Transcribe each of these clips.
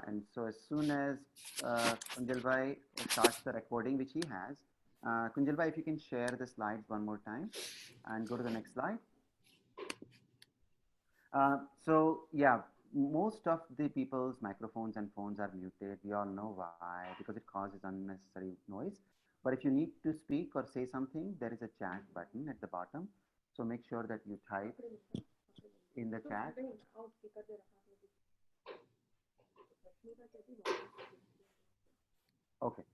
And so as soon as Kunjal Bhai starts the recording, which he has, Kunjal Bhai, if you can share the slides one more time and go to the next slide. So yeah, most of the people's microphones and phones are muted. We all know why, because it causes unnecessary noise. But if you need to speak or say something, there is a chat button at the bottom. So make sure that you type in the chat. Okay.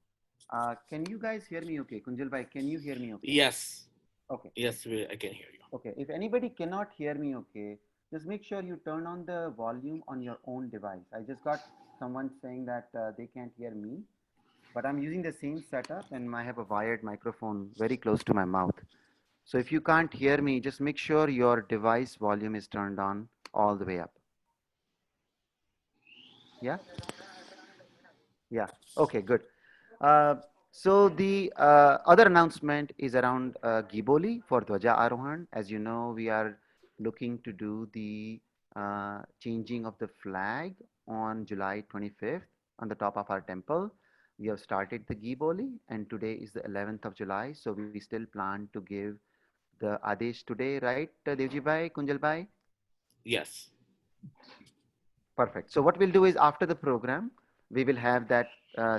Can you guys hear me okay? Kunjal Bhai, can you hear me okay? Yes. Okay. Yes, I can hear you. Okay. If anybody cannot hear me okay, just make sure you turn on the volume on your own device. I just got someone saying that they can't hear me, but I'm using the same setup and I have a wired microphone very close to my mouth. So if you can't hear me, just make sure your device volume is turned on all the way up. Yeah? Yeah. Okay, good. So the other announcement is around Giboli for Dwaja Arohan. As you know, we are looking to do the changing of the flag on July 25th on the top of our temple. We have started the Giboli and today is the 11th of July. So we still plan to give the Adesh today, right, Devji Bhai, Kunjal Bhai? Yes. Perfect. So what we'll do is after the program, we will have that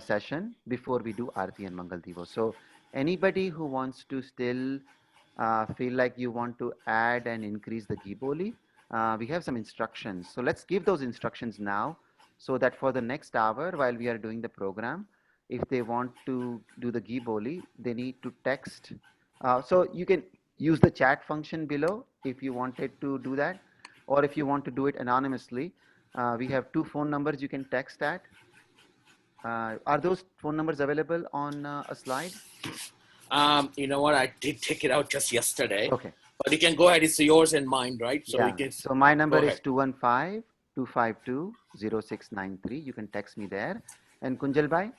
session before we do Aarti and Mangal Divo. So anybody who wants to still feel like you want to add and increase the Giboli, we have some instructions. So let's give those instructions now so that for the next hour while we are doing the program, if they want to do the Giboli, they need to text. So you can use the chat function below if you wanted to do that, or if you want to do it anonymously. We have two phone numbers you can text at. Are those phone numbers available on a slide? You know what? I did take it out just yesterday. Okay. But you can go ahead. It's yours and mine, right? So we Yeah. can So my number go is ahead. 215-252-0693. You can text me there. And Kunjal Bhai?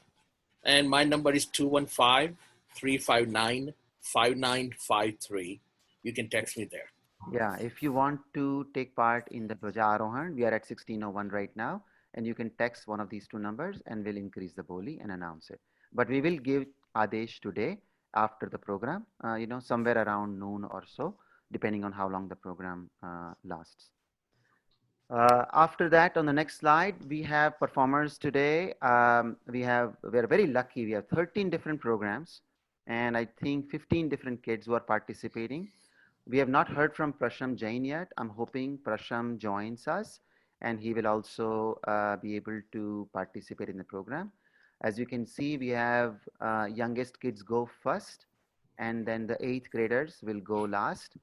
And my number is 215-359-5953. You can text me there. Yeah. If you want to take part in the Dwaja Arohan, we are at 1601 right now. And you can text one of these two numbers and we'll increase the boli and announce it. But we will give Adesh today after the program, somewhere around noon or so, depending on how long the program lasts. After that, on the next slide, we have performers today. We're very lucky. We have 13 different programs, and I think 15 different kids who are participating. We have not heard from Prasham Jain yet. I'm hoping Prasham joins us, and he will also be able to participate in the program. As you can see, we have youngest kids go first, and then the 8th graders will go last.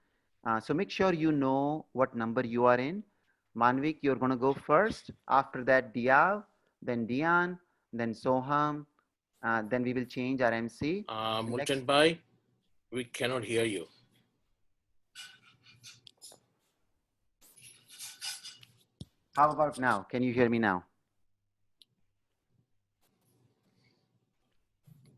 So make sure you know what number you are in. Manvik, you're going to go first. After that, Diav, then Dian, then Soham. Then we will change our MC. Multan Bhai, we cannot hear you. How about now? Can you hear me now?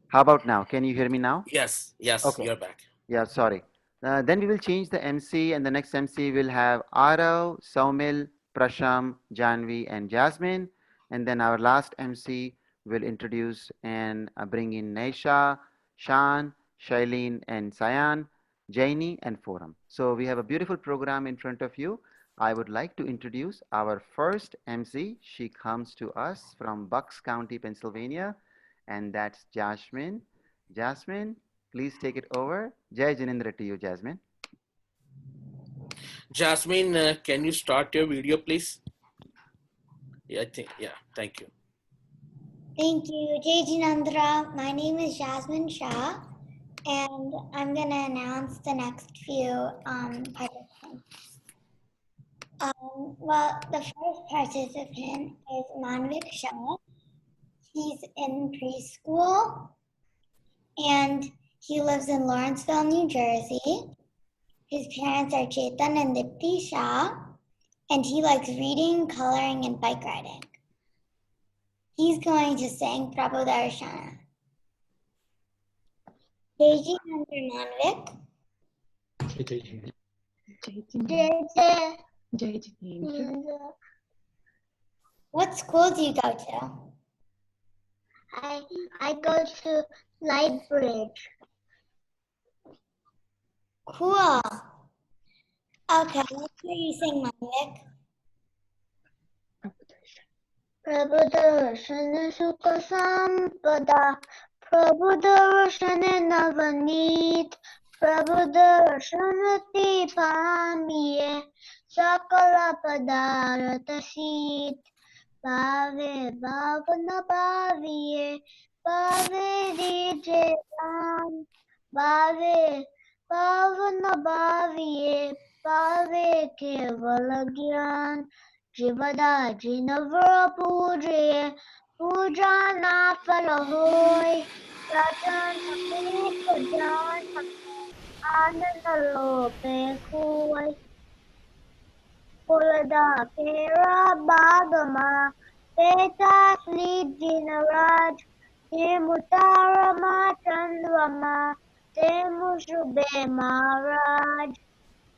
How about now? Can you hear me now? Yes, Okay. you're back. Yeah, sorry. Then we will change the MC, and the next MC will have Arav, Saumil, Prasham, Janvi, and Jasmine. And then our last MC will introduce and bring in Naisha, Shan, Shailene, and Sayan, Jaini, and Forum. So we have a beautiful program in front of you. I would like to introduce our first MC. She comes to us from Bucks County, Pennsylvania, and that's Jasmine. Jasmine, please take it over. Jai Janindra to you, Jasmine. Jasmine, can you start your video, please? Yeah, thank you. Thank you, Jai Janindra. My name is Jasmine Shah, and I'm going to announce the next few participants. Well, the first participant is Manvik Shah. He's in preschool, and he lives in Lawrenceville, New Jersey. His parents are Chetan and Dipti Shah, and he likes reading, coloring, and bike riding. He's going to sing Prabhu Darshana. Deji Nandan Manvik. What school do you go to? I go to Lightbridge. Cool. Okay, let's hear you sing, Manvik. प्रभु दर्शन सुख संपदा प्रभु दर्शन नवनीत प्रभु दर्शन ते पामिए सकल पदार्थ शीत पावे भावन पाविए पावे दीजे राम पावे पावन भाविए पावे केवल ज्ञान जीवदाजी नवर पूजे पूजा ना फल होय रतन रूप जान आनंद लोपे खोय फुलदा केरा बागमा पेता श्री जिनराज ते मुतारमा चंद्रमा ते मुशुबे महाराज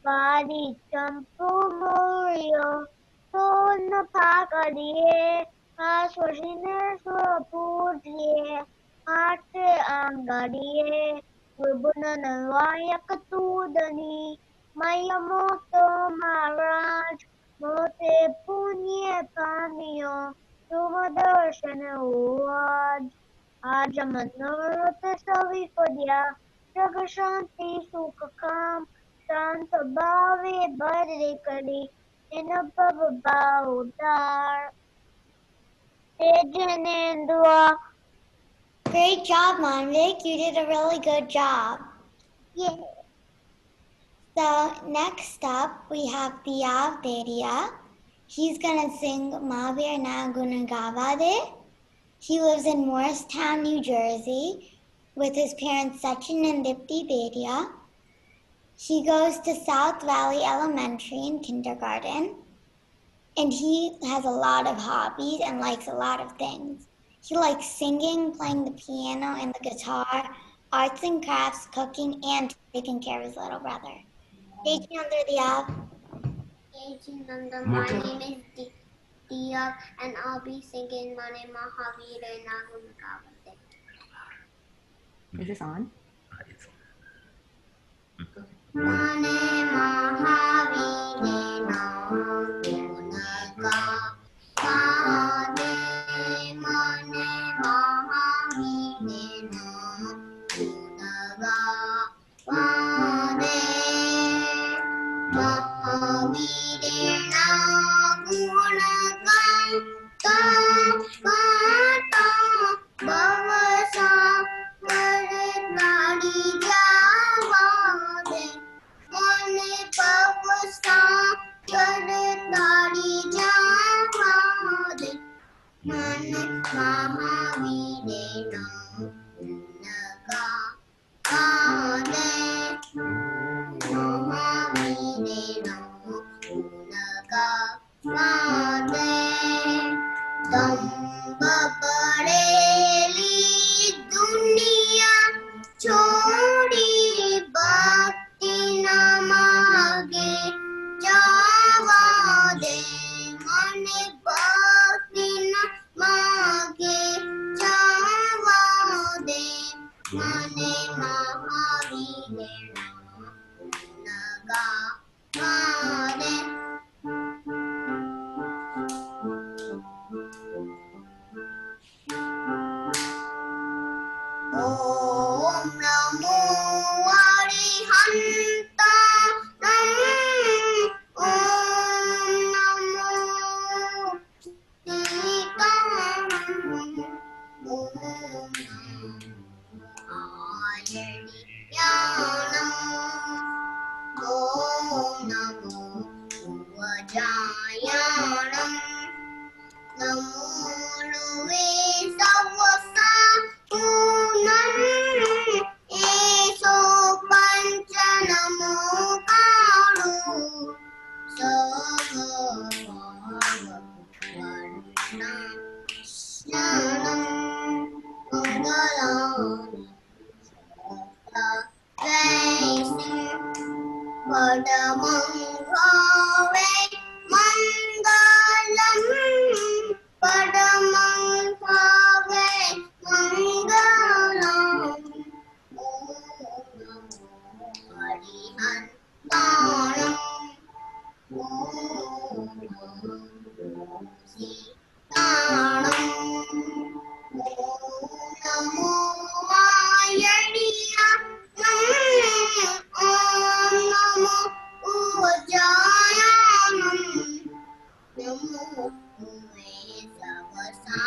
वारी चंपू मोरियो सोन पाकड़िए आसुशिने सुरपूजिए आटे अंगड़िए विबुनन वायक तूदनी मयमोतो महाराज मोते पुण्य पामियो तुम दर्शन आज आज मनोरथ सभी पद्या जग शांति सुख काम शांत भावे बरे करी in above about our Indua. Great job, Manvik. You did a really good job. Yeah. So next up, we have Diyav Dedia. He's going to sing Mavir Na Gunagavade. He lives in Morristown, New Jersey, with his parents Sachin and Dipti Dedia. He goes to South Valley Elementary in kindergarten, and he has a lot of hobbies and likes a lot of things. He likes singing, playing the piano and the guitar, arts and crafts, cooking, and taking care of his little brother. Dejananda Diyav. Dejananda, my name is Diyav, and I'll be singing Mane Mahavira Nagunagavade. Is this on? Mane Mahavire Nagunagavade Mane Mahavire Nagunagavade Mahavire Nagunagavade Bhavasa Varanadi Javade Mane Bhavasa Varanadi Javade Mane Mahavire Nagunagavade Mahavire Nagunagavade Damba Pareli Dunia Chori Bhakti Namage Javade Mane Bhakti Namage Javade Mane Mahavire Nagunagavade Om Namo Arihantanam Om Namo Sitaram Om Namo Ayaniyanam Om Namo Vajayanam Namo Luve Savasa Punam Eso Panchanamo Karu Savavana Snanam Mangalam Vaisim Padamam Bhave Mangalam Padamang Bhave Mangalam Om Namo Harihantanam Om Namo Sitanam Om Namo Ayaniyanam Om Namo Ujayanam Namo Savasa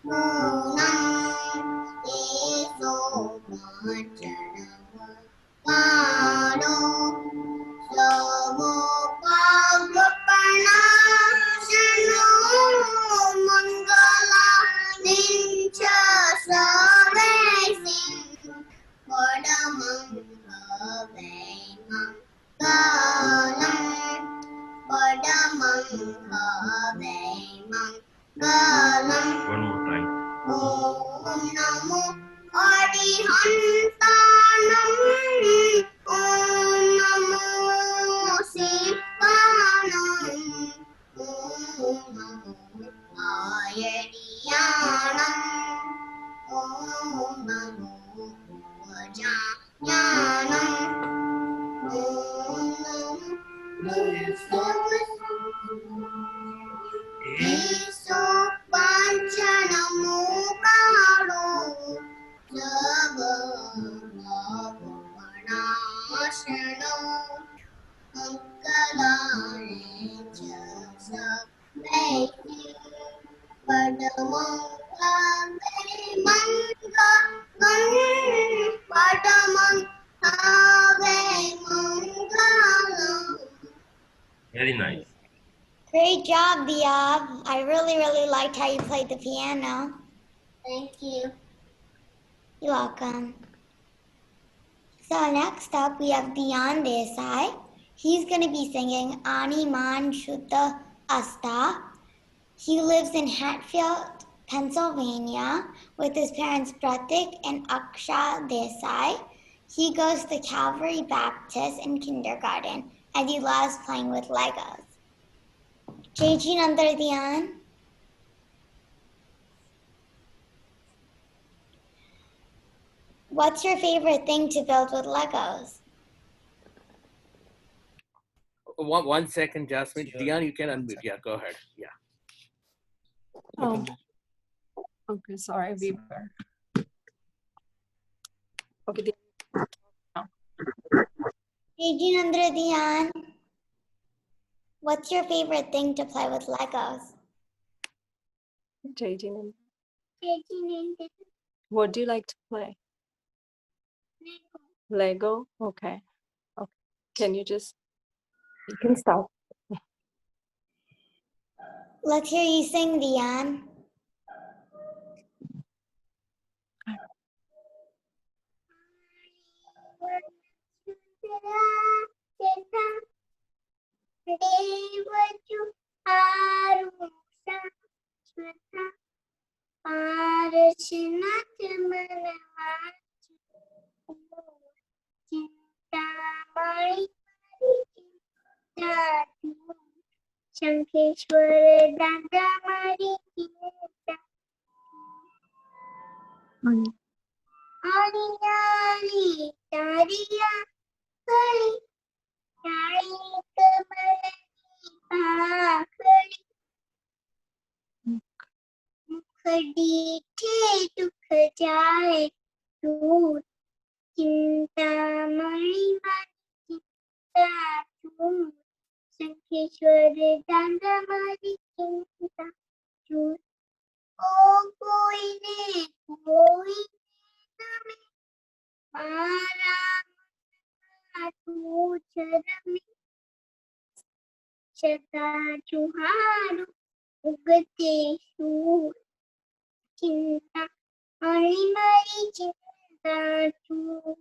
Munam Eso Machanam Karo Samo Pagapana Shano Mangala Nincha Savesim Padamang Bhavemam Galam Padamang Bhavemam Galam One more time. Om Namo Arihantanam Om Namo Sivanam Om Namo Ayaniyanam Om Namo Vajayanam Om Namo Eso Panchanamukaro Sabhavanaşano Mangalaya Sabheti Padamang Ave Mangalam Padamang Ave Mangalam. Very nice. Great job, Diab. I really liked how you played the piano. Thank you. You're welcome. So next up, we have Dion Desai. He's going to be singing Ani Man Shuddha Asta. He lives in Hatfield, Pennsylvania, with his parents Pratik and Aksha Desai. He goes to Calvary Baptist in kindergarten, and he loves playing with Legos. JG Nandar Dion. What's your favorite thing to build with Legos? 1 second, Jasmine. Dion, you can unmute. Yeah, go ahead. Yeah. Oh, okay, sorry, we were. Okay, JG Nandar Dion. What's your favorite thing to play with Legos? JG, what do you like to play? Lego? Okay. Okay. Can you can stop. Let's hear you sing, Dion. Devaju Arumsa Swata Arachana Chamanavachu Chintamani Chintatu Shankeshwara Dandamari Chinta Ari Ari Tariya Kali Kali Kamalani Pakali Mukhadite Dukh Jaye Doot Chintamani Mani Chintatu Shankeshwara Dandamari Chintatu O koi ne name Mara tu charami Shata Chuharu Ugate Shur Chinta Mari Mari Chinta Chur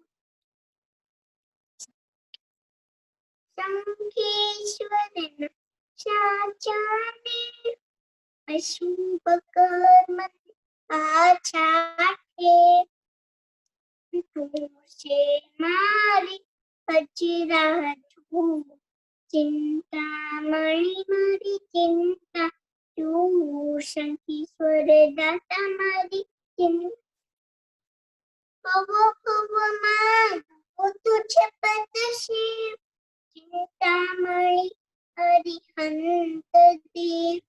Sankeshwarana Shachane Ashubhakarman Achate Tuse Mari Vajra Chu Chinta Mari Mari Chinta चूर शंखीश्वर दाता मारी मान तुझे पद शिव चिंतामणि हरिहंत देव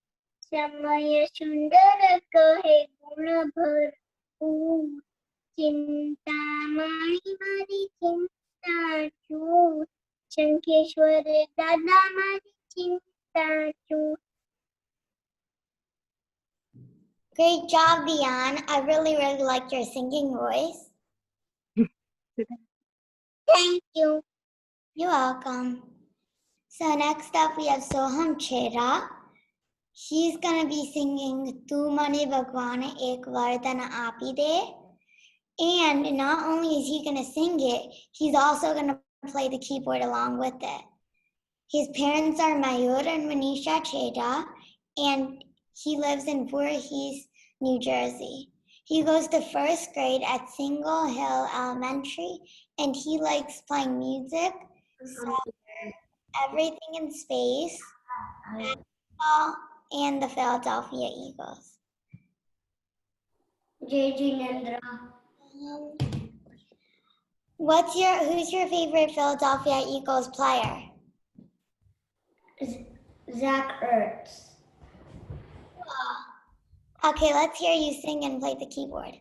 समय सुंदर कहे गुण भरपूर चिंतामणि मारी चिंता चूर शंखेश्वर दादा मारी चिंता चूर. Great job, Dion. I really like your singing voice. Thank you. You're welcome. So next up we have Soham Chera. He's gonna be singing Tu Mane Bhagwan Ek Vardana Api De. And not only is he gonna sing it, he's also gonna play the keyboard along with it. His parents are Mayur and Manisha Chera, and he lives in Voorhees, New Jersey. He goes to first grade at Single Hill Elementary, and he likes playing music, soccer, everything in space, basketball, and the Philadelphia Eagles. Jai Jinendra. Who's your favorite Philadelphia Eagles player? Zach Ertz. Okay, let's hear you sing and play the keyboard.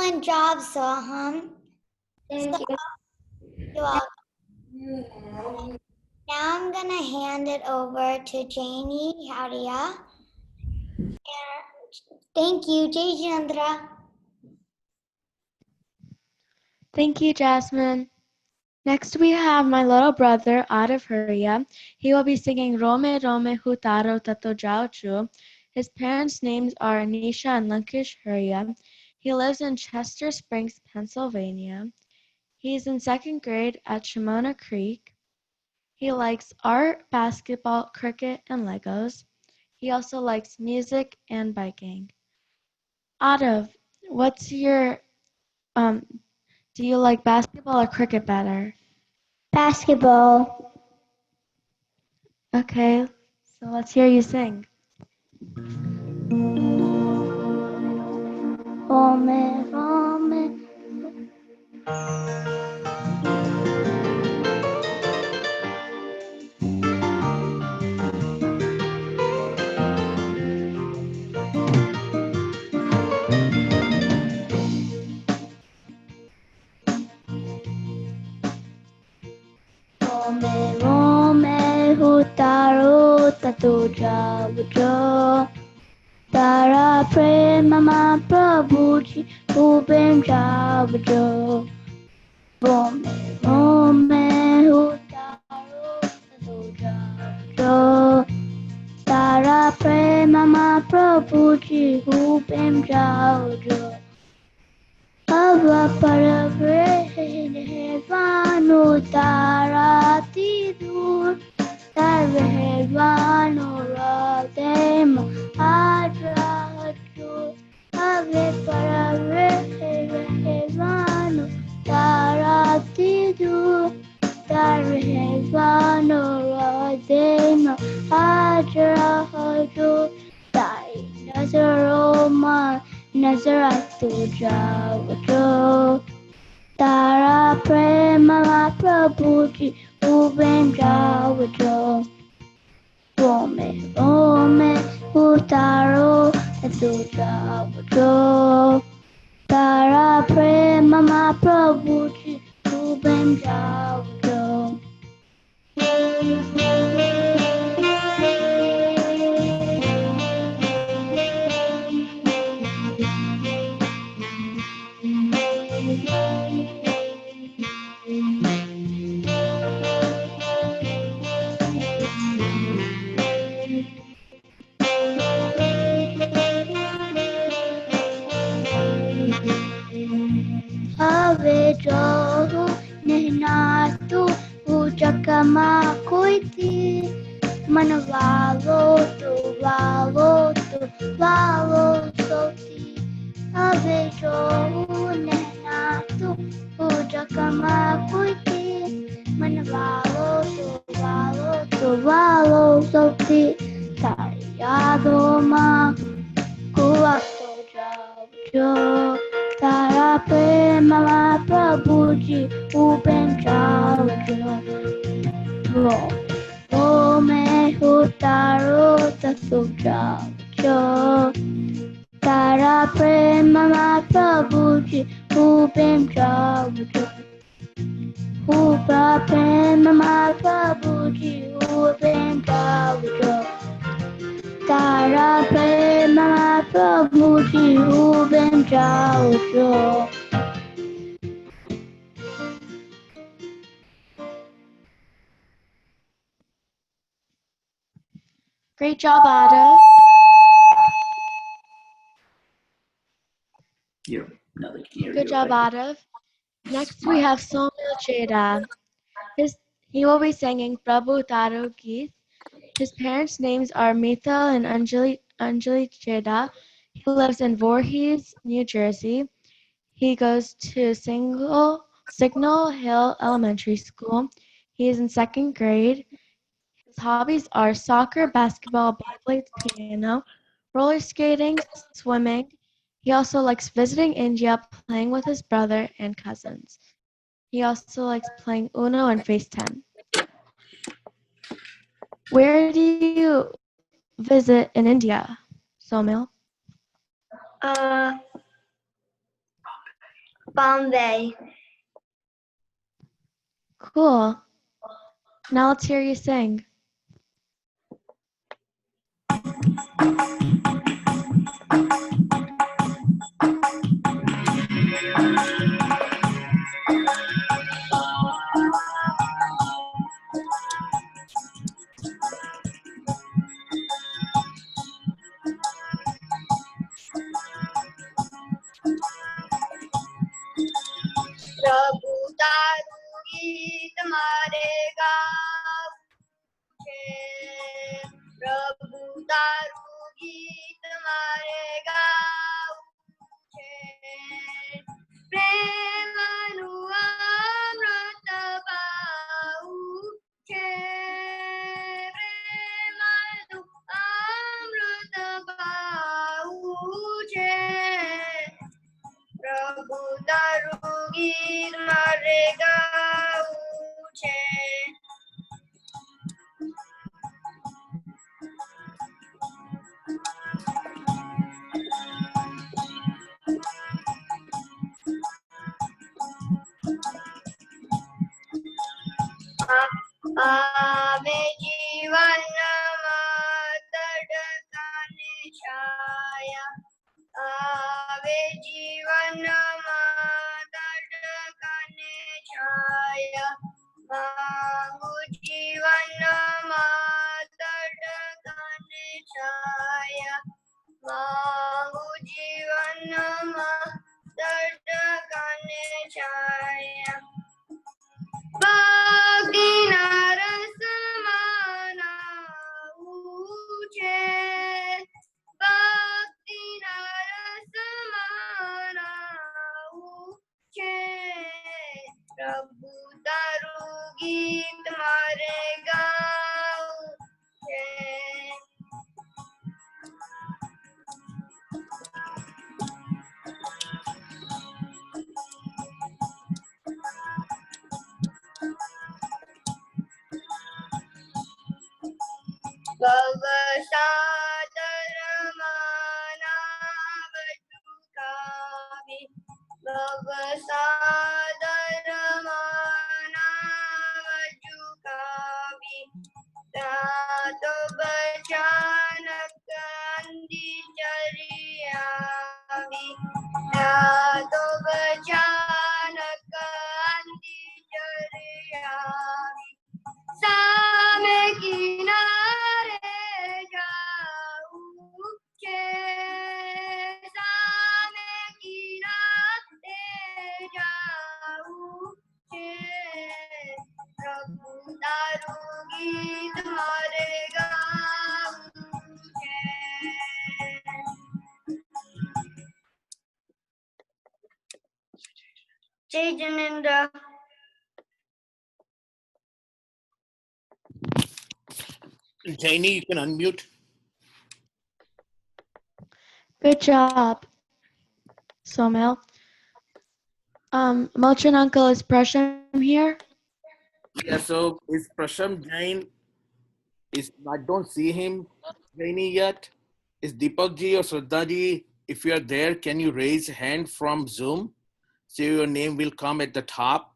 excellent job, Soham. Thank you. You're welcome. Now I'm gonna hand it over to Janie Haria. Thank you, Jai Chandra. Thank you, Jasmine. Next, we have my little brother, Arif Huria. He will be singing Rome Rome Hutaro Tato Jauchu. His parents' names are Anisha and Lankish Huria. He lives in Chester Springs, Pennsylvania. He's in second grade at Shimona Creek. He likes art, basketball, cricket, and Legos. He also likes music and biking. Arif, what's your do you like basketball or cricket better? Basketball. Okay, so let's hear you sing. Rome, Rome. Rome, Rome, Hutaro, Tato Jaujo. Tara Prema Prabhuji, Ubin Jaujo. Rome, Rome, Hutaro, Tato Jaujo. Tara Prema Prabhuji, Ubin Jaujo. Ava Paravanu Tarati Dur. Tarvehevano Radema Adraju Ave Paravehevano Taratidu Tarvehevano Radema Adraju Dai Nazaroma Nazaratu Javajo Tara Prema Prabhuji Ubin Javajo Rome, Rome, Utaro, Tato Javajo Tara Prema Prabhuji Ubin Javajo Ave Johu Nehnatu Ujakama Koiti Manavalo to Valo Soti Ave Johu Nehnatu Ujakama Koiti Manavalo to Valo Soti Tayadoma Kuato Jaujo Tara Prema Prabhuji Ubin Jaujo Rome Hutaro Tato Jaujo Tara Prema Prabhuji Ubin Jaujo Upa Prema Prabhuji Ubin Jaujo Tara Prema Prabhuji Ubin Jaujo Great job, Arif. Good job, Arif. Next, we have Somil Cheda. He will be singing Prabhu Taro Geet. His parents' names are Mithal and Anjali Cheda. He lives in Voorhees, New Jersey. He goes to Signal Hill Elementary School. He is in second grade. His hobbies are soccer, basketball, Beyblades, piano, roller skating, swimming. He also likes visiting India, playing with his brother and cousins. He also likes playing Uno and FaceTime. Where do you visit in India, Somil? Bombay. Cool. Now let's hear you sing. प्रभु तारू गीत मारे गाओ छे प्रभु तारू गीत मारे गाओ छे प्रेमनु अमृत पाऊं छे प्रेमनु अमृत पाऊं छे प्रभु तारू गीत मारे गाऊं छे आवे जीवन तड़काने छाया आवे जीवन तड़काने छाया मांगू जीवन तड़काने छाया मांगू जीवन तड़काने छाया भक्तिना रसમાં નાવું છે ભક્તિના રસમાં નાવું છે પ્રભુ તારું ગીત મારે ગાવું છે ભવસાગરમાં નાવ ચૂકાવી ભવસાગરમાં નાવ ચૂકાવી ત્યાં તો ભયાનક અંધી ચરી આવી ત્યાં તો ભયાનક અંધી ચરી આવી સામે કિનારે જાઉં છે સામે કિનારે જાઉં છે પ્રભુ તારું ગીત મારે ગાવું છે જય Jinendra Jaini, you can unmute. Good job, Somil. Mochan uncle, is Prasham here? Yeah, so is Prasham Jain? I don't see him, Jaini, yet. Is Deepak ji or Shraddha ji? If you are there, can you raise hand from Zoom? So your name will come at the top.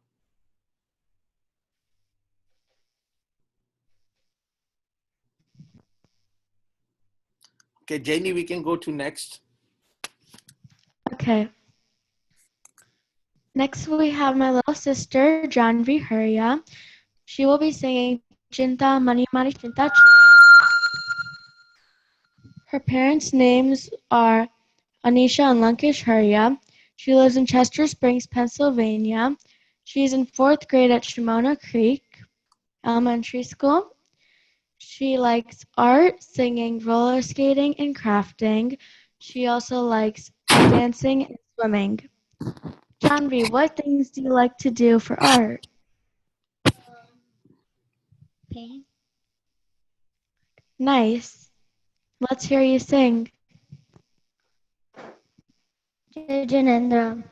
Okay, Jaini, we can go to next. Okay. Next, we have my little sister, Janvi Hurya. She will be singing Chinta Mani Mani Chinta Chhe. Her parents' names are Anisha and Lankesh Hurya. She lives in Chester Springs, Pennsylvania. She's in 4th grade at Shimona Creek Elementary School. She likes art, singing, roller skating, and crafting. She also likes dancing and swimming. Janvi, what things do you like to do for art? Paint. Nice. Let's hear you sing. Jai Janendra.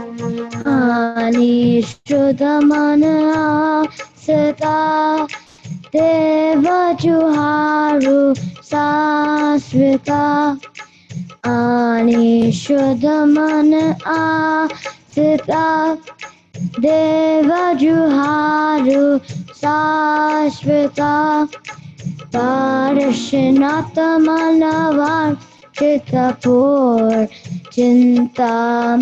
Ani Shrudamana Sita Deva Juharu Sasvita Ani Shrudamana Sita Deva Juharu Sasvita Parishnata Manavar Chitapur Chinta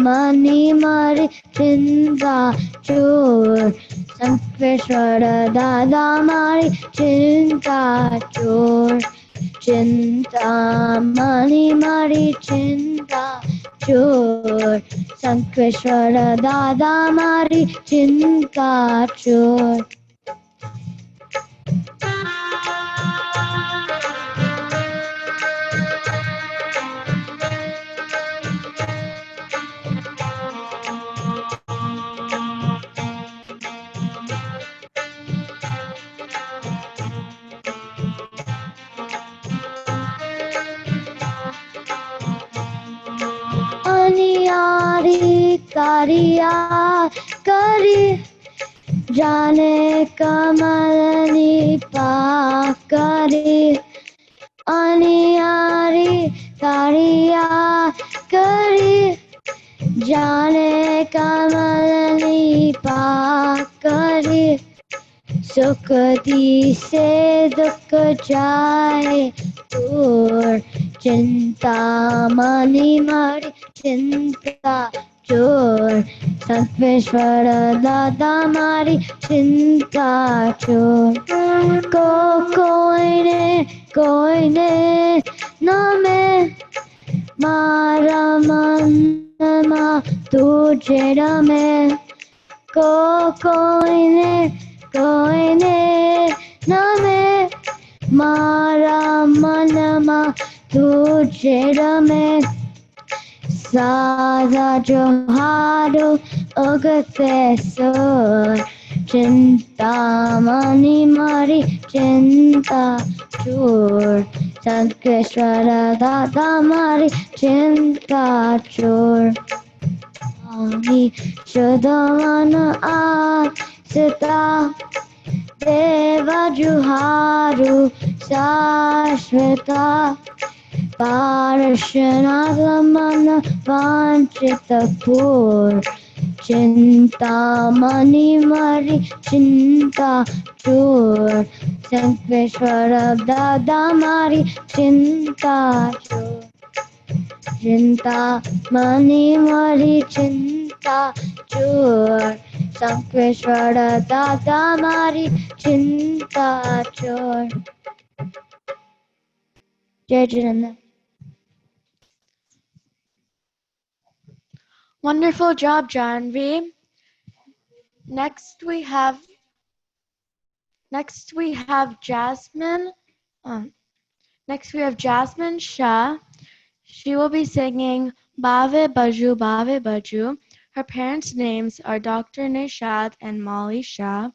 Mani Mari Chinta Chur Sankveshwara Dada Mari Chinta Chur Chinta Mani Mari Chinta Chur Sankveshwara Dada Mari Chinta Chur. अनियारी कारिया करी जाने कमलनी पाकरी अनियारी कारिया करी जाने कमलनी पाकरी सुखती से दुख जाए दूर चिंता मनी मरी चिंता चोर संकेश्वर दादा मारी चिंता चोर कोई ने न में मारा मन मा तुझे रमे कोई ने न में मारा मन मा तुझे रमे सादा जोहारो अगते सोर चिंता मनी मारी चिंता चोर संकेश्वर दादा मारी चिंता चोर Ami Shudamana Asita Deva Juharu Sashvita Parashanagamana Vanchitapur Chinta Mani Mari Chinta Chur Sankveshwara Dada Mari Chinta Chur Chinta Mani Mari Chinta Chur Sankveshwara Dada Mari Chinta Chur. Jai Jananda. Wonderful job, Janvi. Next we have Jasmine. Next we have Jasmine Shah. She will be singing Bave Baju Bave Baju. Her parents' names are Dr. Nishad and Molly Shah.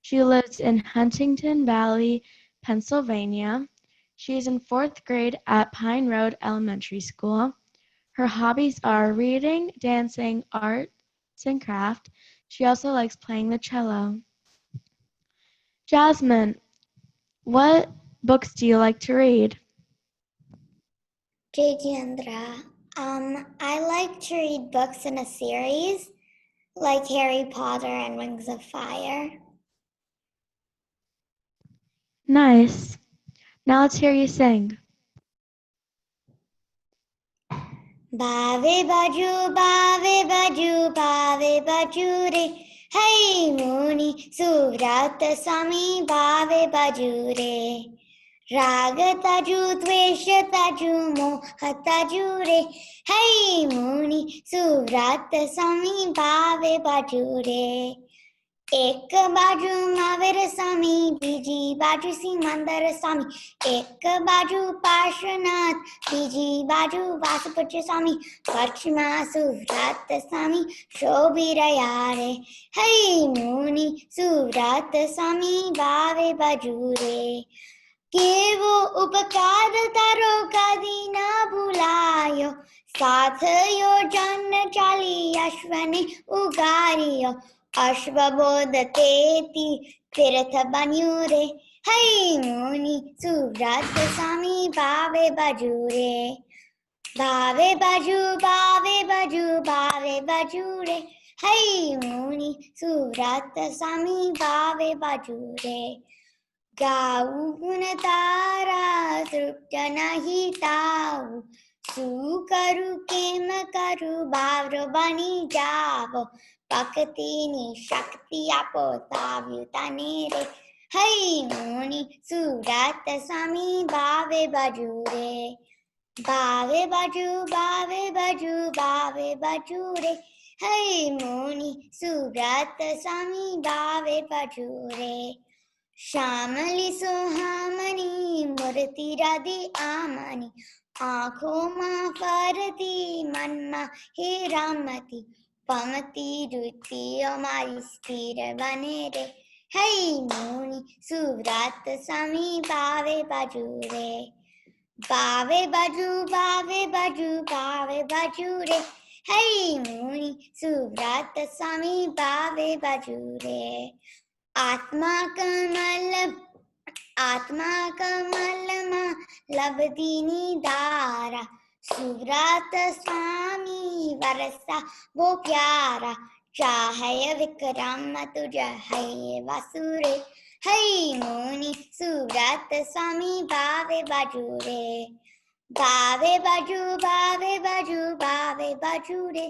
She lives in Huntington Valley, Pennsylvania. She is in 4th grade at Pine Road Elementary School. Her hobbies are reading, dancing, arts and craft. She also likes playing the cello. Jasmine, what books do you like to read? Jayendra, I like to read books in a series like Harry Potter and Wings of Fire. Nice. Now let's hear you sing. Bave baju, bave baju, bave baju re. Hey Muni, Suvrata Swami, bave baju re. Raga taju, dvesha taju, moha taju re. Hey Muni, Suvrata Swami, bave baju re. एक बाजू महावीर स्वामी बीजी बाजू सिमंदर स्वामी एक बाजू पार्श्वनाथ बीजी बाजू वासुपुत्र स्वामी पश्चिमा सुव्रत स्वामी शोभिरया रे हे मुनि सुव्रत स्वामी बावे बाजू रे के वो उपकार तारो कदी न भुलायो, साथ योजन चाली अश्वने उगारियो, अश्वबोध तेती तीर्थ बन्यु रे, हई मुनि सुव्रत स्वामी भावे बाजू रे, भावे बाजू भावे बाजू भावे बाजू रे, हई मुनि सुव्रत स्वामी भावे बाजू रे, गाऊ गुण तारा तृप्त नहीं ताऊ, सु करू केम करू बावरो बनी जावो, भक्ति नि शक्ति आपो ताव्यु तने रे, हई मुनि सुव्रत स्वामी भावे बाजू रे, भावे बाजू भावे बाजू भावे बाजू रे, हई मुनि सुव्रत स्वामी भावे बाजू रे, श्यामली सुहामनी मूर्ति राधे आमनी, आँखों माँ फरती मन माँ हे रामती, पमती रुति हमारी स्थिर बने रे, हई मुनि सुव्रत स्वामी भावे बाजू रे, भावे बाजू भावे बाजू भावे बाजू रे, हई मुनि सुव्रत स्वामी भावे बाजू रे, आत्मा कमल मा लबदीनी दारा, सुव्रत स्वामी वरसा वो प्यारा, चाहे विक्रम तुझ है वसुरे, हई मुनि सुव्रत स्वामी भावे बाजू रे, भावे बाजू भावे बाजू भावे बाजू रे,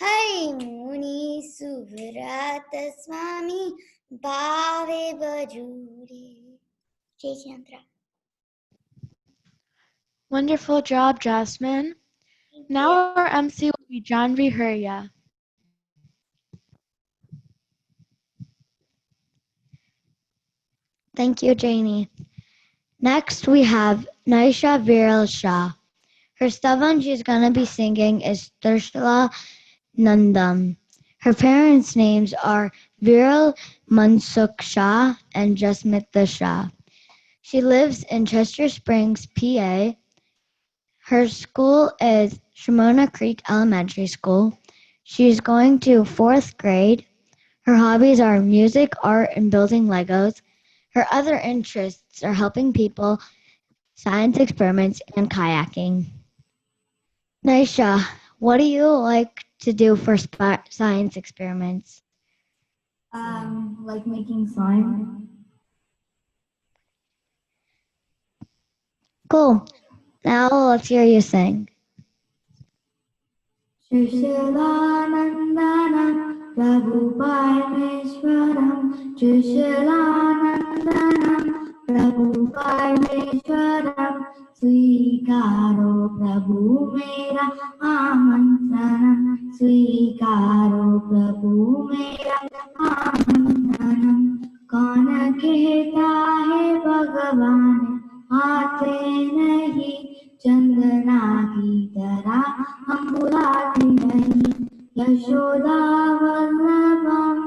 हई मुनि सुव्रत स्वामी भावे बाजू रे। जय Chandra. Wonderful job, Jasmine. Now our MC will be Janvi Hurya. Thank you, Janie. Next, we have Naisha Viral Shah. Her stavan she's going to be singing is Trishla Nandam. Her parents' names are Viral Mansukh Shah and Jasmita Shah. She lives in Chester Springs, PA. Her school is Shimona Creek Elementary School. She's going to 4th grade. Her hobbies are music, art, and building Legos. Her other interests are helping people, science experiments, and kayaking. Naisha, what do you like to do for science experiments? Like making slime. Cool. Now let's hear you sing. Trishalanandanam Prabhu Parmeshwaram, Trishalanandanam Prabhu Parmeshwaram, Swikaro Prabhu Mera Amantranam, Swikaro Prabhu Mera Amantranam, कौन कहता है भगवान आते नहीं, चंदना की तरह हम बुलाते नहीं, यशोदा वल्लभम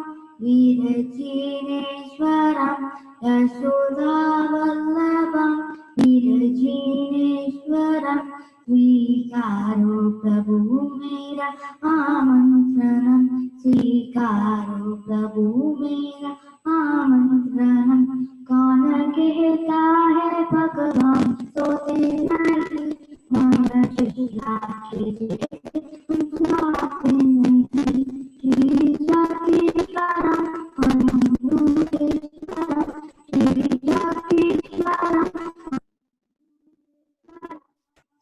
वीरजीनेश्वरम, यशोदा वल्लभम वीरजीनेश्वरम, स्वीकारो प्रभु मेरा आमंत्रणम, स्वीकारो प्रभु मेरा आमंत्रणम, कौन कहता है भगवान सोते नहीं, मन शिष्ला सुनाते नहीं, गिरिजा गिरिजारम अनुदेशरम, गिरिजा गिरिजारम,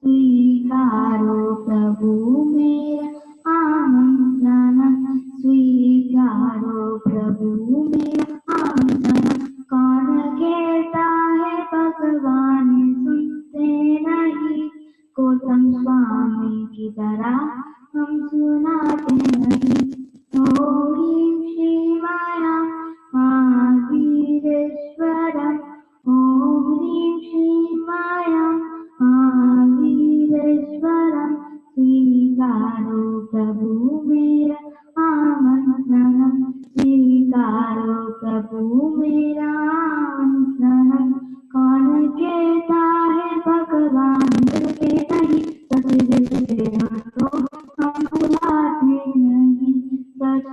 स्वीकारो प्रभु मेरा आमंत्रणम, स्वीकारो प्रभु मेरा आमंत्रणम, कौन कहता है भगवान सुनते नहीं, गौतम स्वामी की तरह हम सुनाते नहीं, ओम श्री माया महावीरेश्वरम, ओम श्री माया महावीरेश्वरम, स्वीकारो प्रभु मेरा आमंत्रणम, स्वीकारो प्रभु मेरा आमंत्रणम, कौन के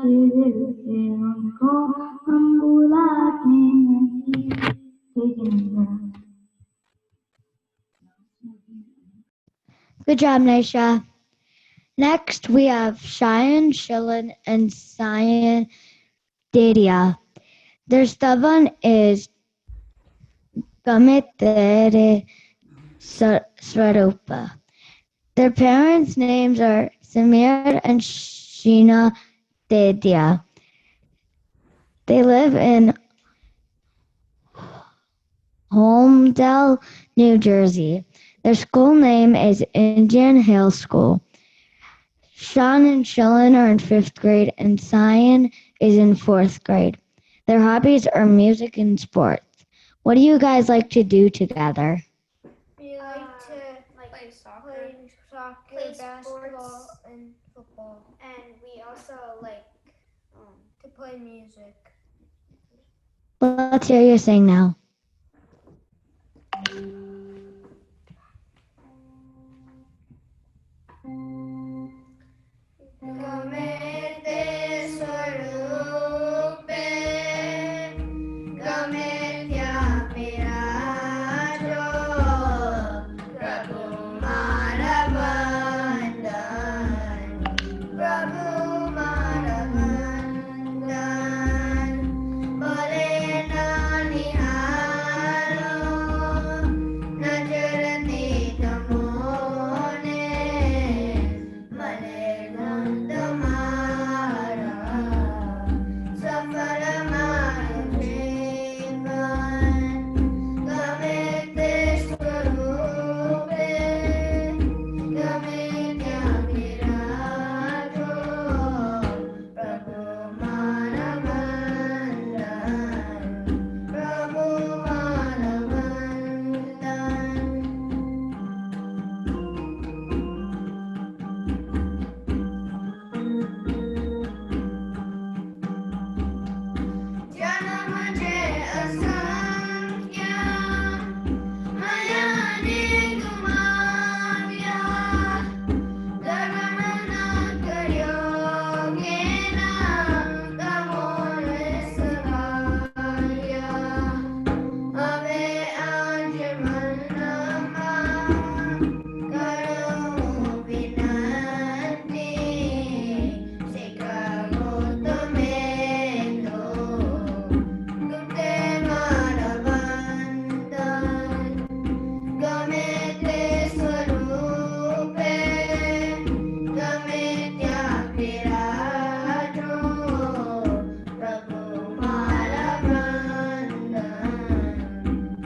के दिल से उनको हम बुलाते नहीं। ठीक है ना? Good job, Naisha. Next, we have Cheyenne, Shilin, and Cyan Dadia. Their stubborn is Gamitere Swarupa. Their parents' names are Samir and Sheena Dadia. They live in Holmdel, New Jersey. Their school name is Indian Hill School. Sean and Shilin are in 5th grade and Cyan is in 4th grade. Their hobbies are music and sports. What do you guys like to do together? We like to play soccer, play basketball, and football. And we also like to play music. Let's hear you sing now. Gamete swarupe, gametya pirajo, Prabhu Maravandan, Prabhu Maravandan, Bole naniharo, najarati tamone, Mane Gandamara, Safara Maravivan, Gamete Swarupe, Gametya Virajo, Prabhu Maravandan, Prabhu Maravandan. Janam je asankhya, maya nigumavya, dharmana karyogena, tamore savarya, ave anjamanama, karo vinanti, sikha gotamendo, Gute Maravandan, Gamete Swarupe, Gametya Virajo, Prabhu Maravandan,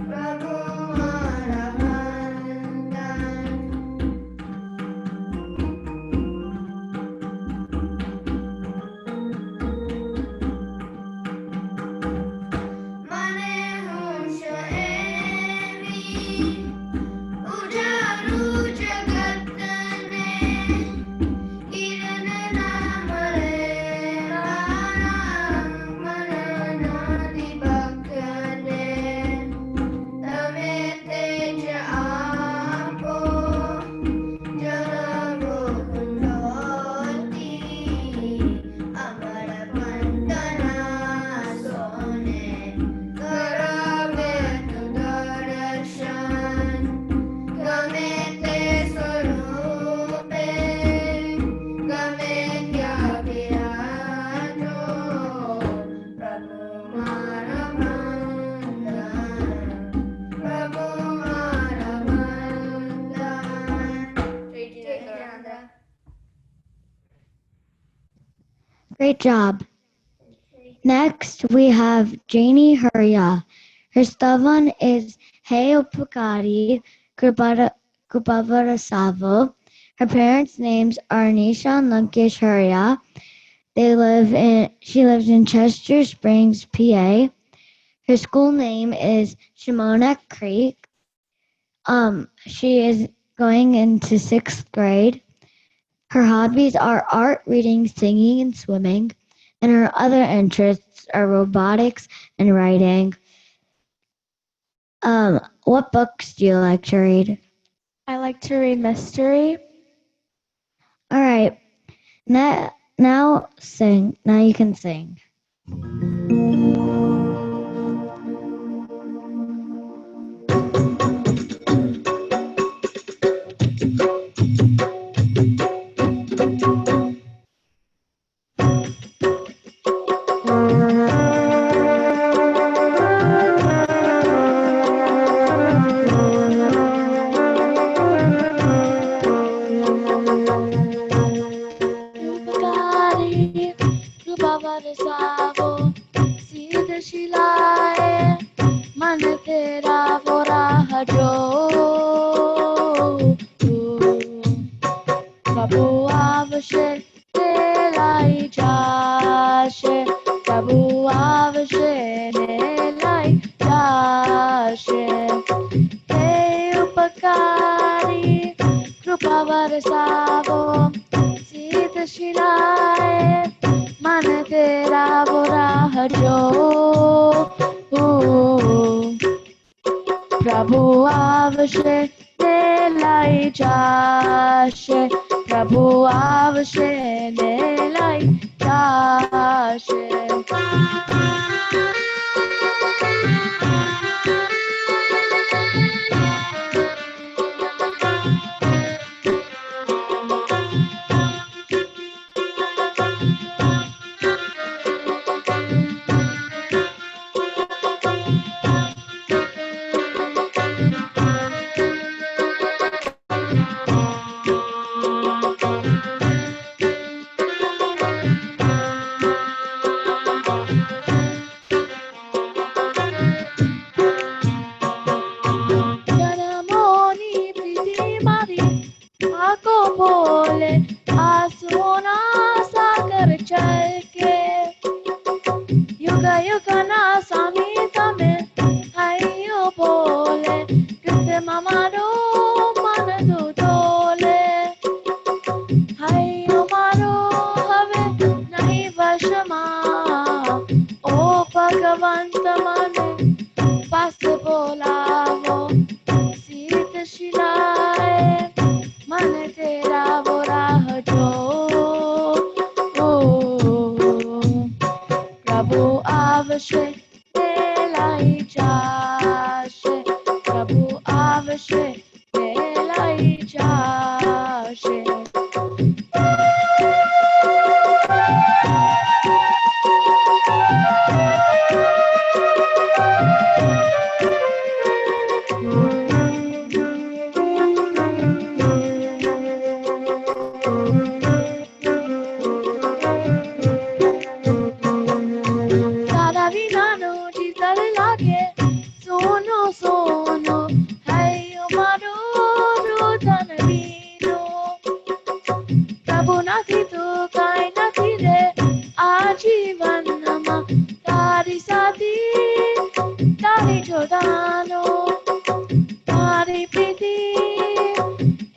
Prabhu Maravandan. Mane hunsha evi, ujaru jagatne, kiran namare rana, manana dibakne, tame teja apo, janago kundoti, amara pantana sone, karave tu darshan, gamete swarupe, gametya virajo, Prabhu Maravandan, Prabhu Maravandan. Great job. Next, we have Janie Hurya. Her stavan is Hey Upakari Kupavarasavo. Her parents' names are Nisha and Lankesh Hurya. She lives in Chester Springs, PA. Her school name is Shimona Creek. She is going into 6th grade. Her hobbies are art, reading, singing, and swimming, and her other interests are robotics and writing. What books do you like to read? I like to read mystery. All right. now sing. Now you can sing. Upakari, Rupavarasavo, Sita Shilae, Man Tera Vorahajo. Prabhu Avashe, Nelai Jashe, Prabhu Avashe, Nelai Jashe. Hey Upakari, Rupavarasavo, Sita Shilae, Man Tera Vorahajo. Prabhu Avashe, Nelai Jashe, Prabhu Avashe, Nelai Jashe. Janamoni Priti Mari, Ako Bole, Asuna Sagar Chalke, Yuga Yuga Na Sami Tame, Ayo Bole, Kute Mamado Manadu Dole, Ayo Maro Have Nahi Vashama, O Bhagavanta Mane, Passe Bolavo, Sita Shilae, Man Tera Vorahajo. Prabhu Avashe, Nelai Jashe, Prabhu Avashe, Nelai Jashe. Dada Vinano, Jital Lage, Sono Sono, Hayo Mado, Rutan Vino, Prabhu Natito, Kai Natide, Ajivan Nama, Dari Sati, Dari Giordano, Dari Priti,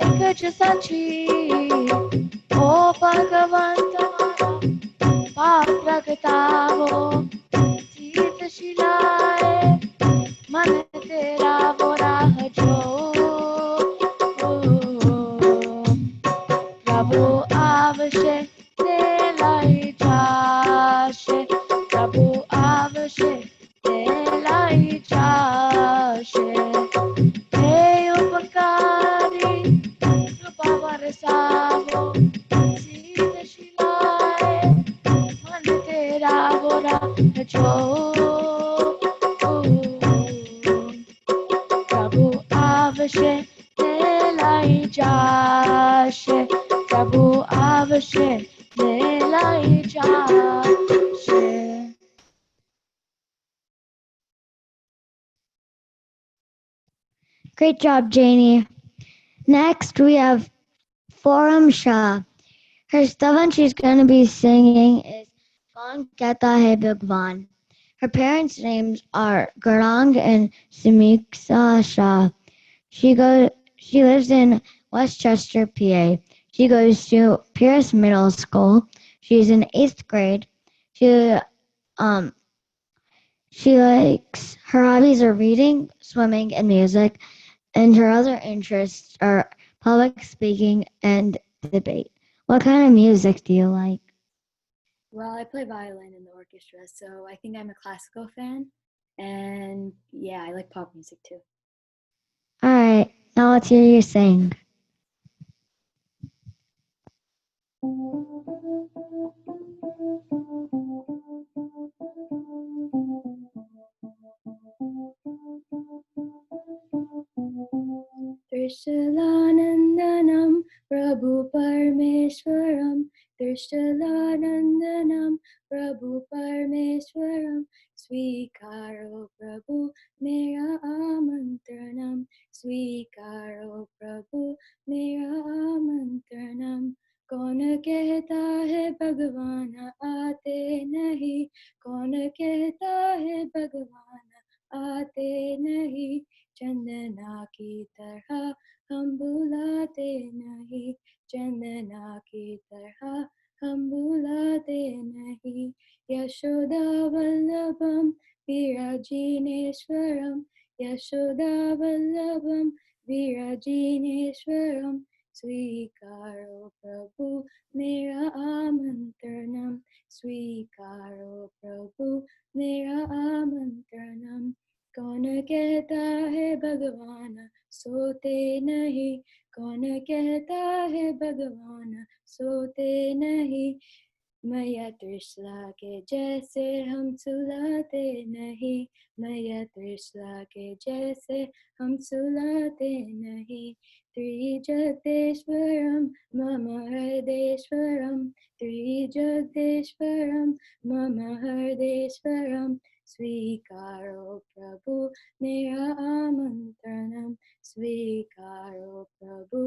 Ekaja Sachi, O Bhagavanta, Papragatavo, Sita Shilae, Man Tera Vorahajo. Prabhu Avashe, Nelai Jashe, Prabhu Avashe, Nelai Jashe. Hey Upakari, Rupavarasavo, Sita Shilae, Man Tera Vorahajo. Prabhu Avashe, Nelai Jashe, Prabhu Avashe, Nelai Jashe. Great job, Janie. Next, we have Forum Shah. Her stuff and she's going to be singing is Kaun Kehta Hai Bhagwan. Her parents' names are Garang and Samiksha Shah. She lives in Westchester, PA. She goes to Pierce Middle School. She's in 8th grade. She likes her hobbies are reading, swimming, and music, and her other interests are public speaking and debate. What kind of music do you like? Well, I play violin in the orchestra, so I think I'm a classical fan. And yeah, I like pop music too. All right, now let's hear you sing. Trishtalanandanam Prabhu Parameshwaram Trishtalanandanam Prabhu Parameshwaram Svikaro Prabhu Mera Amantranam Svikaro Prabhu Mera Amantranam कौन कहता है भगवान आते नहीं कौन कहता है भगवान आते नहीं चंदना की तरह हम बुलाते नहीं चंदना की तरह हम बुलाते नहीं यशोदा वल्लभम विराजिनेश्वरम यशोदा वल्लभम विराजिनेश्वरम स्वीकारो प्रभु मेरा आमंत्रणम स्वीकारो प्रभु मेरा आमंत्रणम कौन कहता है भगवान सोते नहीं कौन कहता है भगवान सोते नहीं मैया त्रिशला के जैसे हम सुलाते नहीं मैया त्रिशला के जैसे हम सुलाते नहीं त्रिजगदेश्वरम मम हृदेश्वरम त्रिजगदेश्वरम मम हृदेश्वरम स्वीकारो प्रभु मेरा आमंत्रणम स्वीकारो प्रभु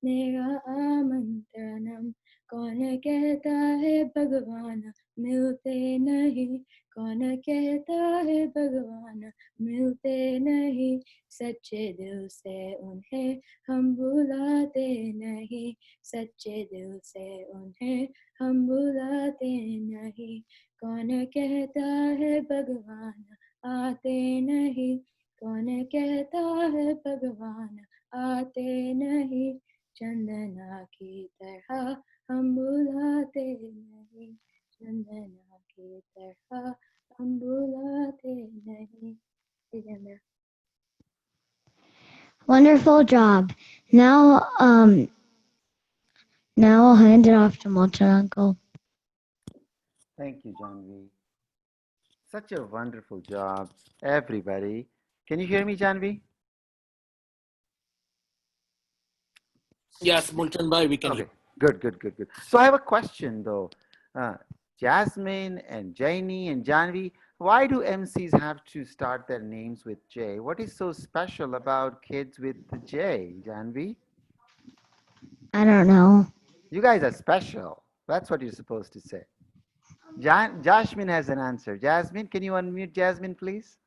मेरा आमंत्रणम कौन कहता है भगवान मिलते नहीं कौन कहता है भगवान मिलते नहीं सच्चे दिल से उन्हें हम बुलाते नहीं सच्चे दिल से उन्हें हम बुलाते नहीं कौन कहता है भगवान आते नहीं कौन कहता है भगवान आते नहीं चंदना की तरह हम बुलाते नहीं चंदना की तरह हम बुलाते नहीं Wonderful job. Now, now I'll hand it off to Mocha Uncle. Thank you, Janvi. Such a wonderful job, everybody. Can you hear me, Janvi? Yes, Mulchan Bhai, we can Okay, hear. good. So I have a question though. Jasmine and Jaini and Janvi, why do MCs have to start their names with J? What is so special about kids with the J, Janvi? I don't know. You guys are special. That's what you're supposed to say. Jasmine has an answer. Jasmine, can you unmute Jasmine, please?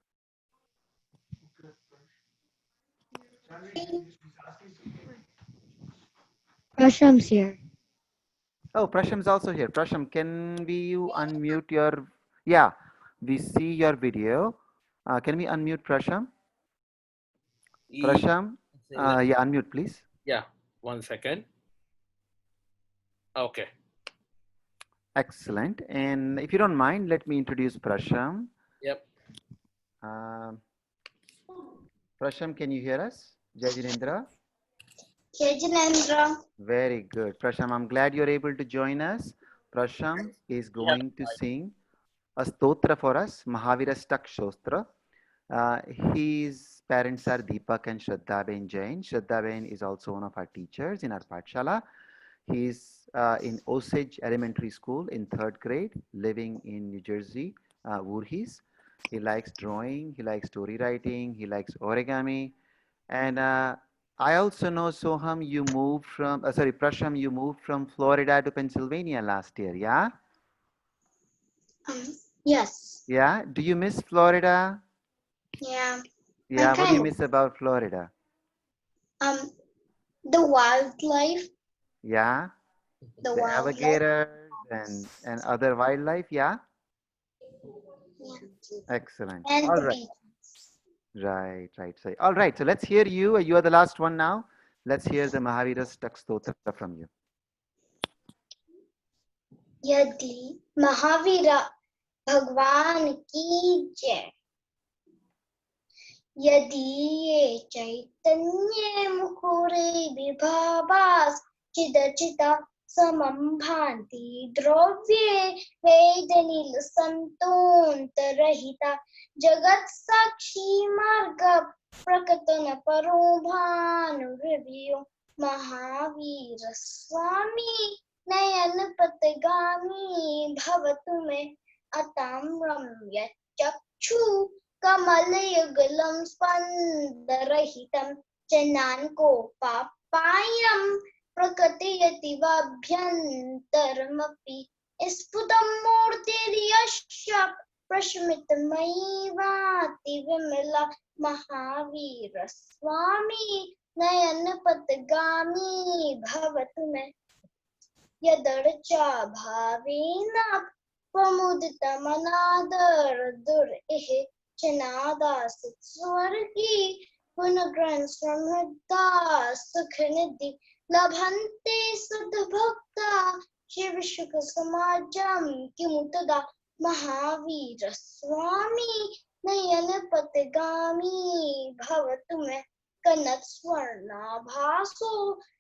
Prasham's here. Oh, Prasham's also here. Prasham, can you unmute your... Yeah, we see your video. Can we unmute Prasham? Prasham, yeah, unmute, please. Yeah, 1 second. Okay. Excellent. And if you don't mind, let me introduce Prasham. Yep. Prasham, can you hear us? Jai Jinendra? Jai Jinendra. Very good. Prasham, I'm glad you're able to join us. Prasham is going to sing a stotra for us, Mahavira Stak Shostra. His parents are Deepak and Shraddhaben Jain. Shraddhaben is also one of our teachers in our Pathshala. He's in Osage Elementary School in 3rd grade, living in New Jersey, Voorhees. He likes drawing, he likes story writing, he likes origami. And I also know, Soham, you moved from, Prasham, you moved from Florida to Pennsylvania last year, yeah? Yes. Yeah, do you miss Florida? Yeah. Yeah, what do you miss about Florida? The wildlife. Yeah, The the wildlife. alligators and other wildlife, yeah? Yeah. Excellent. And All the right. beach. Right. So, all right, so let's hear you. You are the last one now. Let's hear the Mahavira Stak Stotra from you. यदि महावीर भगवान की जय। यदि ये चैतन्य मुकुरे विभावास चिदचिता समं भान्ति द्रव्ये वेदनील संतोन्तरहिता जगत् साक्षी मार्ग प्रकटन परो भानुर्वियो महावीर स्वामी नयन पथगामी भवतु मे अताम्रं यच्चक्षु कमलयुगलं स्पन्दरहितं जनान्कोपापायं प्रकटयति वाभ्यन्तरमपि स्फुटं मूर्तिर्यस्य प्रशमितमयी भाति विमला महावीर स्वामी नयनपथगामी भवतु मे यदर्चा भावेन प्रमुदितमनादर दुर्इह चनादास स्वर्गी पुनग्रहण समृद्धा सुख निधि लभन्ते सद्भक्ता शिव सुख समाजम किमुतदा महावीर स्वामी नयन पथगामी भवतु मे कनक स्वर्णाभासो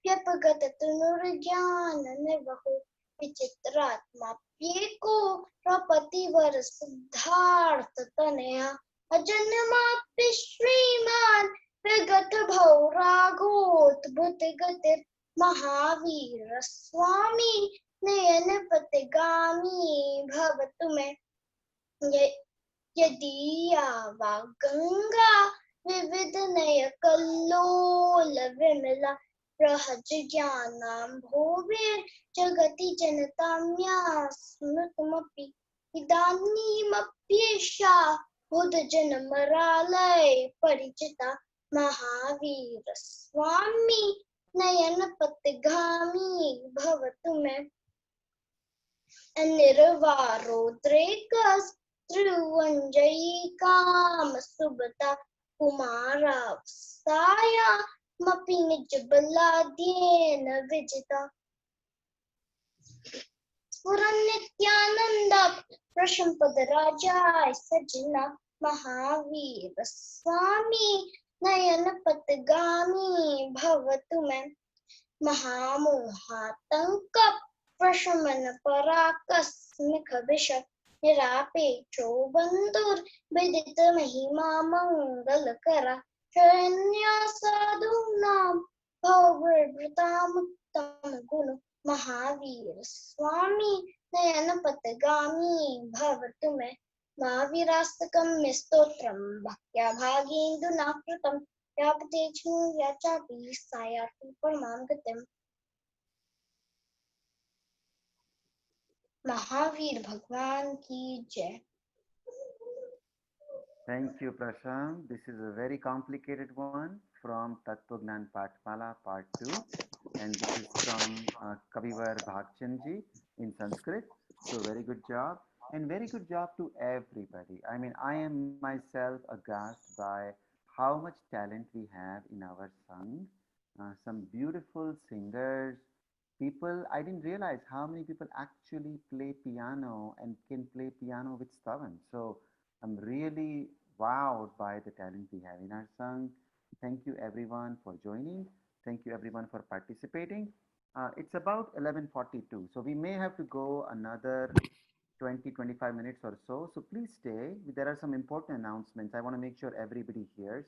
व्यपगत तनुर्ज्ञान निर्वहो विचित्रात्माप्येको प्रपतिवर सिद्धार्थ तनया अजन्माप्य श्रीमान विगत भौरागोद्भुत गतिर महावीर स्वामी नयन पथगामी भवतु मे यदि वा गंगा विविध नय कल्लोल विमला प्रहज ज्ञानां भोवेर जगति जनताम्या स्मृतमपि इदानीमप्येषा बुध जनमरालय परिचिता महावीर स्वामी नयन पथगामी भवतु मे निर्वारोद्रेकस् त्रिवंजयी काम सुबता कुमारावसाया मपि निज बलाद्येन विजिता स्फुरन् नित्यानंद प्रशंपद राजाय सजना महावीर स्वामी नयन पथगामी भवतु मे महामोहातंक प्रशमन पराकस्मिक विषय निरापेक्षो बंधुर विदित महिमा मंगल करा शरण्या साधूनां भवभृतामुत्तम गुण महावीर स्वामी नयन पथगामी भवतु मे महावीरास्तकं स्तोत्रं भक्त्या भागेन्दुना कृतं व्यापतेज्मु याचापि सायाति परमां गतिम् महावीर भगवान की जय। Thank you, Prashant. This is a very complicated one from Tattvagnan Pathmala Part 2. And this is from Kavivar Bhagchandji in Sanskrit. So very good job. And very good job to everybody. I mean, I am myself aghast by how much talent we have in our Sangh. Some beautiful singers, people. I didn't realize how many people actually play piano and can play piano with Stavan. So I'm really wowed by the talent we have in our Sangh. Thank you everyone for joining. Thank you everyone for participating. It's about 11:42, so we may have to go another 20-25 minutes or so. So please stay. There are some important announcements. I want to make sure everybody hears.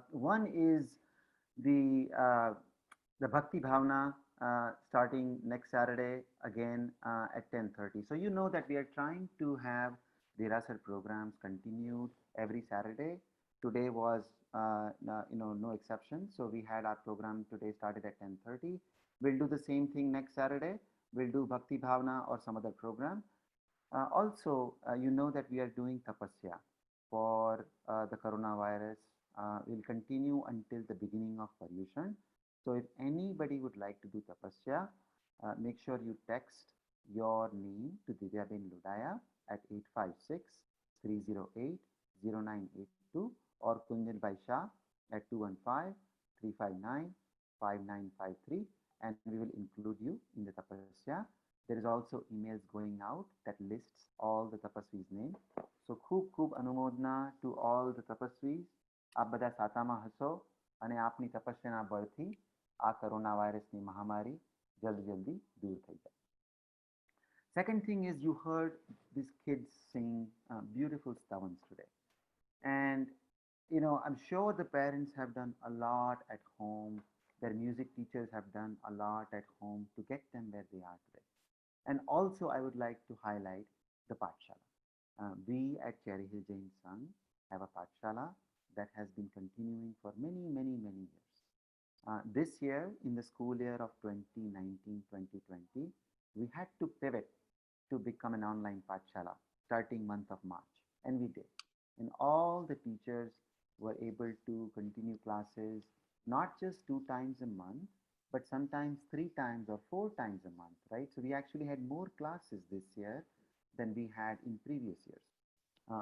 One is the Bhakti Bhavna starting next Saturday again at 10:30. So you know that we are trying to have the Rasar programs continued every Saturday. Today was no exception. So we had our program today started at 10:30. We'll do the same thing next Saturday. We'll do Bhakti Bhavna or some other program. Also, you know that we are doing tapasya for the coronavirus. We'll continue until the beginning of Paryushan. So if anybody would like to do tapasya, make sure you text your name to Divyaben Ludaya at 856-308-0982 or Kunjal Baisha at 215-359-5953, and we will include you in the tapasya. There is also emails going out that lists all the tapasvis name. So ખૂબ અનુમોદના to all the tapasvis. આપ બધા સાતામાં હશો અને આપની તપસ્યાના બળથી આ corona વાયરસની મહામારી જલ્દી દૂર થઈ જાય. Second thing is, you heard these kids sing beautiful stavans today. And, you know, I'm sure the parents have done a lot at home. Their music teachers have done a lot at home to get them where they are today. And also, I would like to highlight the Pathshala. We at Cherry Hill Jain Sangh have a Pathshala that has been continuing for many years. This year, in the school year of 2019-2020, we had to pivot to become an online Pathshala starting month of March, and we did. And all the teachers were able to continue classes not just 2 times a month, but sometimes 3 times or 4 times a month, right? So we actually had more classes this year than we had in previous years.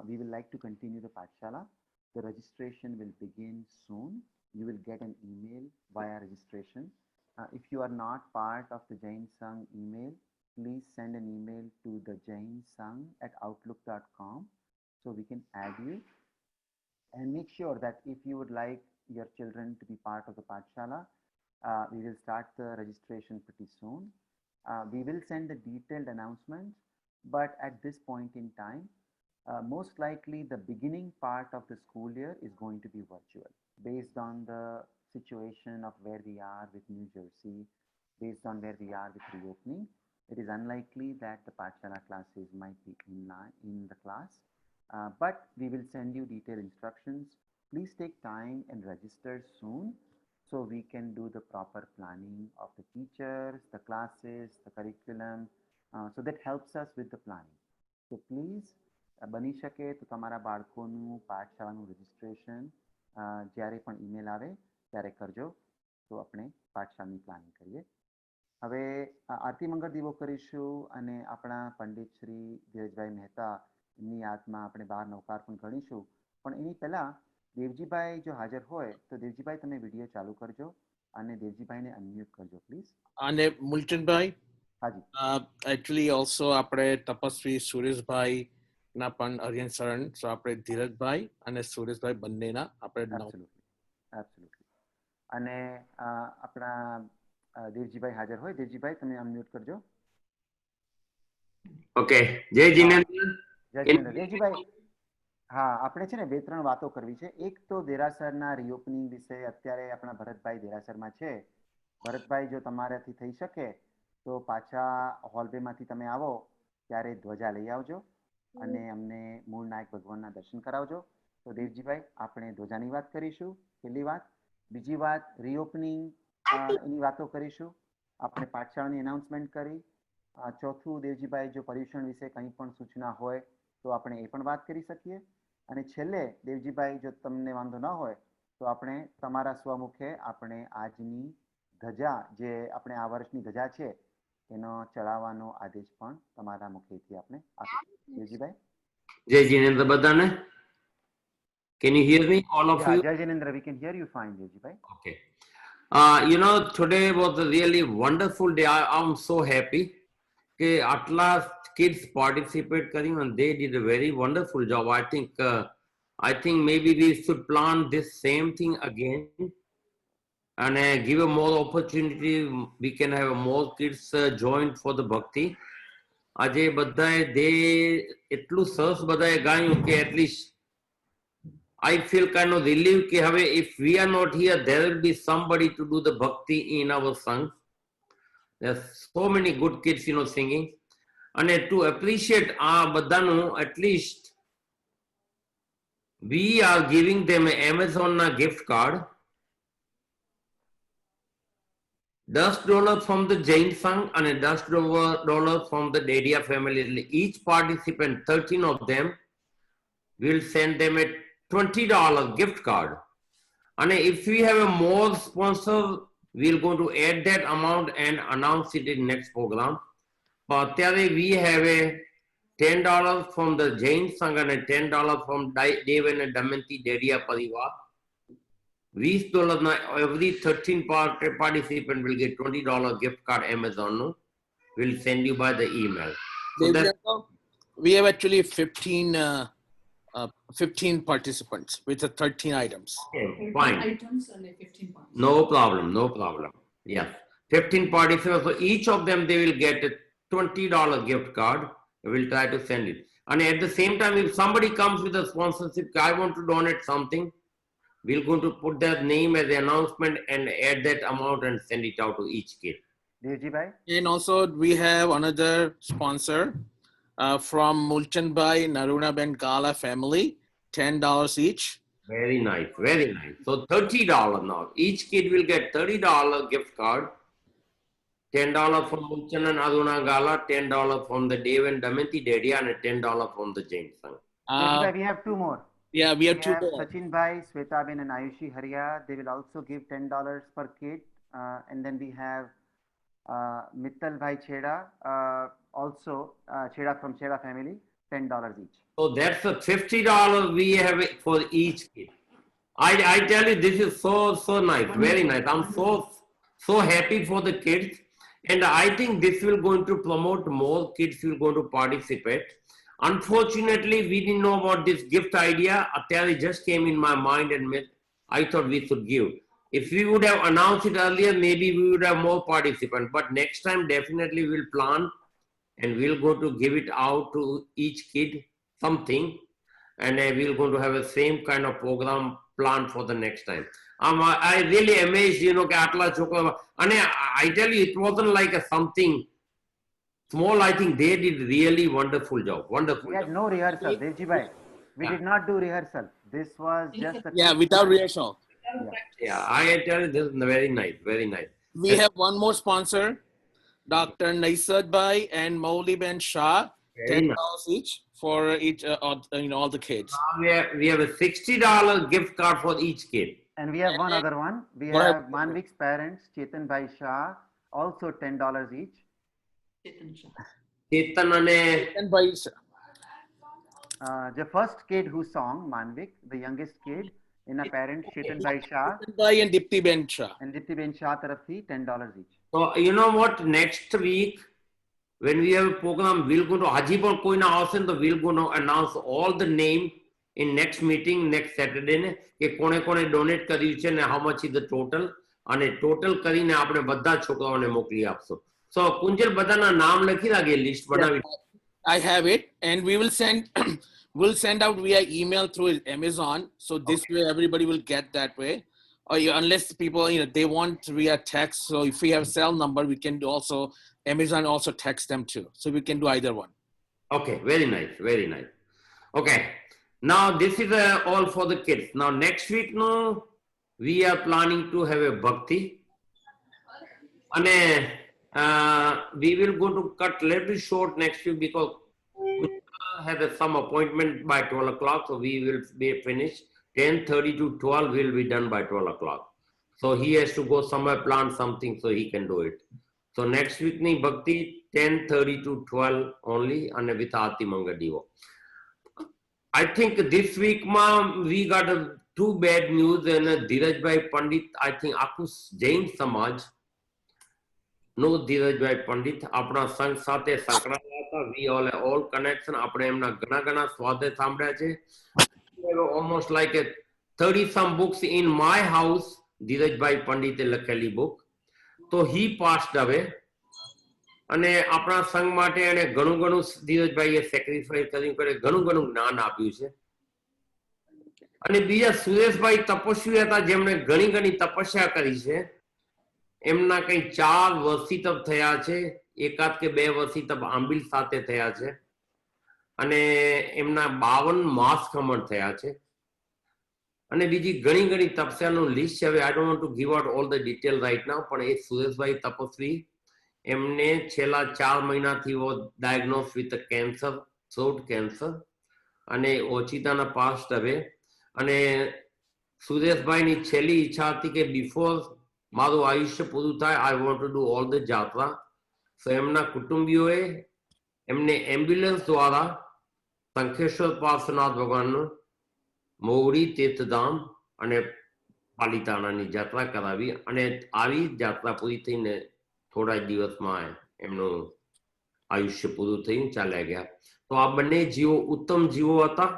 We will like to continue the Pathshala. The registration will begin soon. You will get an email via registration. If you are not part of the Jain Sangh email, please send an email to the jainsangh@outlook.com so we can add you. And make sure that if you would like your children to be part of the Pathshala, we will start the registration pretty soon. We will send the detailed announcements, but at this point in time, most likely the beginning part of the school year is going to be virtual based on the situation of where we are with New Jersey, based on where we are with reopening. It is unlikely that the Pathshala classes might be in the class, but we will send you detailed instructions. Please take time and register soon so we can do the proper planning of the teachers, the classes, the curriculum. So that helps us with the planning. So please, બની શકે તો તમારા બાળકોનું પાઠશાળાનું registration જ્યારે પણ email આવે ત્યારે કરજો તો આપણે પાઠશાળાની પ્લાનિંગ કરીએ. હવે આરતી મંગળ દીવો કરીશું અને આપણા પંડિત શ્રી ધીરજભાઈ મહેતા એમની યાદમાં આપણે બહાર નૌકાર્પણ ગણીશું. પણ એની પહેલા દેવજીભાઈ જો હાજર હોય તો દેવજીભાઈ તમે વિડીયો ચાલુ કરજો અને દેવજીભાઈને અનમ્યુટ કરજો પ્લીઝ. અને મુલચંદભાઈ, હાજી, actually also આપણે તપસ્વી સુરેશભાઈ ના પણ અર્યન શરણ, so આપણે ધીરજભાઈ અને સુરેશભાઈ બંનેના આપણે એબ્સોલ્યુટલી. અને આપણા દેવજીભાઈ હાજર હોય, દેવજીભાઈ તમે અનમ્યુટ કરજો. ઓકે, જય જીનેન્દ્ર. દેવજીભાઈ, હા, આપણે છે ને 2-3 વાતો કરવી છે. એક તો દેરાસરના રીઓપનિંગ વિશે. અત્યારે આપણા ભરતભાઈ દેરાસરમાં છે. ભરતભાઈ, જો તમારાથી થઈ શકે તો પાછા હોલવેમાંથી તમે આવો ત્યારે ધ્વજા લઈ આવજો અને અમને મૂળ નાયક ભગવાનના દર્શન કરાવજો. તો દેવજીભાઈ, આપણે ધ્વજાની વાત કરીશું, પહેલી વાત. બીજી વાત, રીઓપનિંગ એની વાતો કરીશું. આપણે પાઠશાળાની અનાઉન્સમેન્ટ કરી. ચોથું, દેવજીભાઈ, જો પર્યુષણ વિશે કંઈ પણ સૂચના હોય તો આપણે એ પણ વાત કરી શકીએ. અને છેલ્લે દેવજીભાઈ, જો તમને વાંધો ન હોય તો આપણે તમારા સ્વમુખે આપણે આજની ધજા, જે આપણે આ વર્ષની ધજા છે એનો ચડાવવાનો આદેશ પણ તમારા મુખેથી આપણે આપીશું. દેવજીભાઈ. જય જીનેન્દ્ર બધાને. Can you hear me, all of you? Jai Jinendra, we can hear you fine, Devjibhai. Okay. You know, today was a really wonderful day. I'm so happy. At last, kids participate and they did a very wonderful job. I think maybe we should plan this same thing again and give a more opportunity. We can have more kids joined for the bhakti. Ajay badaye they etlu sars badaye gayu ke at least I feel kind of relieved that if we are not here, there will be somebody to do the bhakti in our sangh. There's so many good kids, you know, singing. And to appreciate badanu, at least we are giving them an Amazon gift card. $10 from the Jain Sangh and $10 from the Dedia family. Each participant, 13 of them, will send them a $20 gift card. And if we have a more sponsor, we're going to add that amount and announce it in next program. But we have a $10 from the Jain Sangh and a $10 from Devan and Damayanti Dedia Parivar. $20 every 13 participant will get $20 gift card Amazon. No? we'll send you by the email. So Devi that's uncle, we have actually 15 participants with the 13 items. okay, fine. Items and 15 points. No problem, no problem. Yes, 15 participants. So each of them, they will get a $20 gift card. We'll try to send it. And at the same time, if somebody comes with a sponsorship, I want to donate something, we're going to put their name as the announcement and add that amount and send it out to each kid. Devji bhai? And also we have another sponsor from Mulchan Bhai Naruna Ben Gala family, $10 each. Very nice, very nice. So $30 now. Each kid will get $30 gift card. $10 from Mulchan and Aruna Gala, $10 from the Dave and Damayanti Dedia, and $10 from the Jain Sangh. Devji bhai, we have two more. Yeah, we have two have more. Sachin bhai, Sweta Ben and Ayushi Haria. They will also give $10 per kid. And then we have Mittal bhai Cheda, also Cheda from Cheda family, $10 each. So that's a $50 we have it for each kid. I tell you, this is so nice, very nice. I'm so happy for the kids. And I think this will going to promote more kids will going to participate. Unfortunately, we didn't know about this gift idea. It just came in my mind and I thought we should give. If we would have announced it earlier, maybe we would have more participants. But next time, definitely we'll plan and we'll go to give it out to each kid something. And we're going to have the same kind of program planned for the next time. I really amazed, you know, and I tell you, it wasn't like something small. I think they did really wonderful job. Wonderful. We had no rehearsal, Devji bhai. We did not do rehearsal. This was just a Without rehearsal. Yeah, I tell you, this is very nice, very nice. We have one more sponsor, Dr. Naisad Bhai and Mauli Ben Shah, $10 each for each, all the kids. We have a $60 gift card for each kid. And we have one other one. We have Manvik's parents, Chetan bhai Shah, also $10 each. Chetan and Bhai Shah. The first kid who sang, Manvik, the youngest kid, in a parent, Chetan bhai Shah. Bhai and Dipti Ben Shah. And Dipti Ben Shah tarafhi, $10 each. So, you know what, next week, when we have a program, we're going to, Hajipur Koina Hausen, we're going to announce all the name in next meeting, next Saturday, ke kone donate કર્યું છે, how much is the total, અને total કરીને આપણે બધા છોકરાઓને મોકલી આપશો. So, Kunjal બધાના નામ લખી લાગે, list બનાવી. I have it, and we will send, we'll send out via email through Amazon. So this way, everybody will get that way. Or unless people, they want via text. So if we have cell number, we can do also, Amazon also text them too. So we can do either one. Okay, very nice, very nice. Okay, now this is all for the kids. Now next week, no, we are planning to have a bhakti. And we will go to cut little short next week because we have some appointment by 12 o'clock. So we will be finished. 10:30 to 12 will be done by 12 o'clock. So he has to go somewhere, plan something so he can do it. So next week, ni bhakti 10:30 to 12 only, and with Aarti Mangadivo. I think this week, ma'am, we got two bad news. And Dheeraj Bhai Pandit, I think Akus Jain Samaj, no Dheeraj Bhai Pandit, apna sang સાથે સંકળાયેલા હતા. We all connection. આપણે એમના ઘણા સ્વાધ્યાય સાંભળ્યા છે. Almost like 30 some books in my house. Dheeraj Bhai Pandite લખેલી book. So he passed away. અને આપણા સંઘ માટે એને ઘણું ધીરજભાઈએ સેક્રિફાઈસ કર્યું, ઘણું જ્ઞાન આપ્યું છે. અને બીજા સુરેશભાઈ તપસ્વી હતા, જેમણે ઘણી તપસ્યા કરી છે. એમના કઈ 4 વર્ષી તપ થયા છે, એકાદ કે 2 વર્ષી તપ આંબિલ સાથે થયા છે, અને એમના 52 માસ ખમણ થયા છે, અને બીજી ઘણી તપસ્યાનું લિસ્ટ છે. હવે I don't want to give out all the detail right now, પણ એ સુરેશભાઈ તપસ્વી એમને છેલ્લા 4 મહિનાથી diagnose with cancer, throat cancer, અને ઓચિતાના પાસ્ટ હવે. અને સુરેશભાઈની છેલ્લી ઈચ્છા હતી કે બિફોર મારું આયુષ્ય પૂરું થાય, I want to do all the જાત્રા. સો એમના કુટુંબીઓએ એમને એમ્બ્યુલન્સ દ્વારા શંખેશ્વર પાર્શ્વનાથ ભગવાનનું મોવડી તીર્થધામ અને પાલિતાણાની જાત્રા કરાવી, અને આવી જાત્રા પૂરી થઈને થોડા દિવસમાં એમનું આયુષ્ય પૂરું થયું, ચાલ્યા ગયા. તો આ બંને જીવો ઉત્તમ જીવો હતા.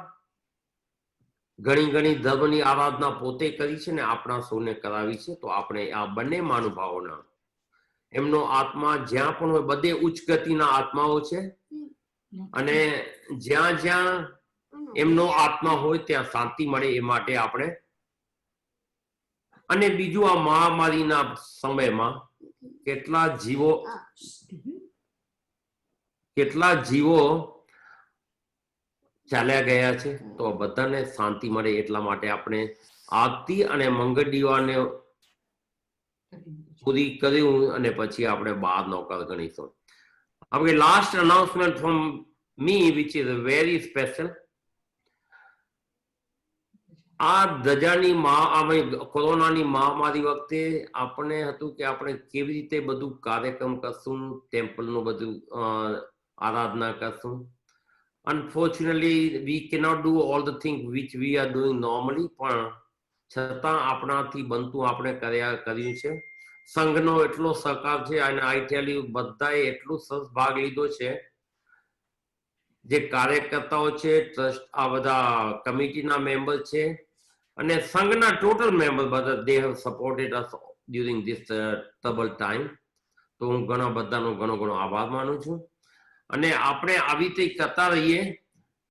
ઘણી ઘણી ધર્મની આરાધના પોતે કરી છે ને આપણા સૌને કરાવી છે. તો આપણે આ બંને મહાનુભાવોના એમનો આત્મા જ્યાં પણ હોય, બધે ઉચ્ચ ગતિના આત્માઓ છે અને જ્યાં જ્યાં એમનો આત્મા હોય ત્યાં શાંતિ મળે એ માટે આપણે. અને બીજું આ મહામારીના સમયમાં કેટલા જીવો ચાલ્યા ગયા છે. તો બધાને શાંતિ મળે એટલા માટે આપણે આરતી અને મંગળ દીવાને પૂરી કર્યું અને પછી આપણે બાર નોકર ગણીશું. હવે last announcement from me which is very special. આ ધજાની કોરોનાની મહામારી વખતે આપણે હતું કે આપણે કેવી રીતે બધું કાર્યક્રમ કરશું, ટેમ્પલનું બધું આરાધના કરશું. Unfortunately, we cannot do all the things which we are doing normally, પણ છતાં આપણાથી બનતું આપણે કર્યું છે. સંઘનો એટલો સહકાર છે અને આઈ ટેલ યુ બધાએ એટલું સરસ ભાગ લીધો છે. જે કાર્યકર્તાઓ છે, ટ્રસ્ટ, આ બધા કમિટીના મેમ્બર છે અને સંઘના ટોટલ મેમ્બર બધા, they have supported us during this troubled time. તો હું ઘણા બધાનો ઘણો આભાર માનું છું. અને આપણે આવી રીતે કરતા રહીએ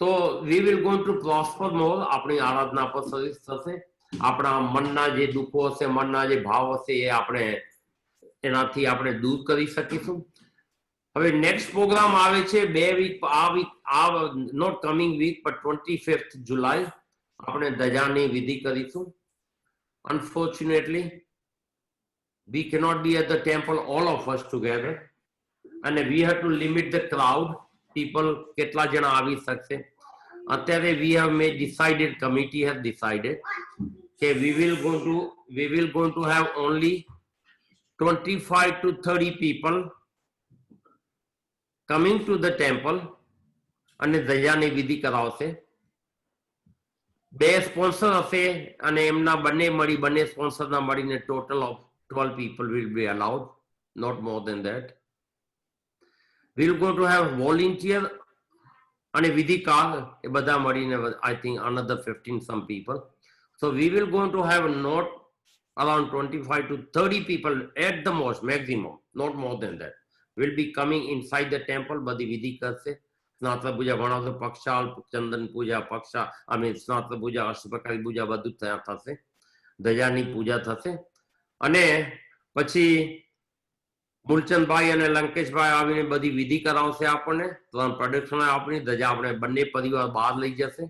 તો we will going to prosper more. આપણી આરાધના પર સર્વિસ થશે. આપણા મનના જે દુઃખો હશે, મનના જે ભાવ હશે એ આપણે એનાથી આપણે દૂર કરી શકીશું. હવે નેક્સ્ટ પ્રોગ્રામ આવે છે 2 વીક, આ not coming week but 25th July આપણે ધજાની વિધિ કરીશું. Unfortunately, we cannot be at the temple all of us together. And we have to limit the crowd. People કેટલા જણા આવી શકશે. અત્યારે we have made decided, committee has decided that we will going to have only 25 to 30 people coming to the temple અને ધજાની વિધિ કરાવશે. 2 sponsor હશે અને એમના બંને સ્પોન્સરના મળીને total of 12 people will be allowed, not more than that. We will going to have volunteer and vidikar, I think another 15 some people. So we will going to have not around 25 to 30 people at the most, maximum, not more than that. Will be coming inside the temple, but the vidikar se Snatra puja, one of the Pakshal, Chandan puja, Paksha, I mean Snatra puja, Ashpakari puja, Badu thase, Dajani puja thase. અને પછી મૂલચંદભાઈ અને લંકેશભાઈ આવીને બધી વિધિ કરાવશે આપણને. Production આપણી ધજા આપણે બંને પરિવાર બહાર લઈ જશે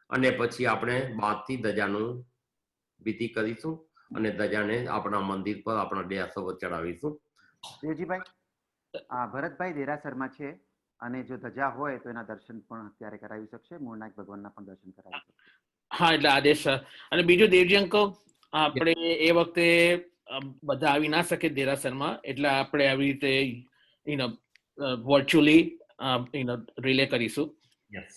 અને પછી આપણે બહારથી ધજાનું વિધિ કરીશું અને ધજાને આપણા મંદિર પર આપણા ડેરાસર પર ચડાવીશું. દેવજીભાઈ, ભરતભાઈ દેરાસરમાં છે અને જો ધજા હોય તો એના દર્શન પણ અત્યારે કરાવી શકશે. મૂળનાયક ભગવાનના પણ દર્શન કરાવી શકશે. હા, એટલે આદેશ. અને બીજું દેવજી અંકલ, આપણે એ વખતે બધા આવી ના શકે દેરાસરમાં, એટલે આપણે આવી રીતે વર્ચ્યુઅલી રિલે કરીશું. યસ.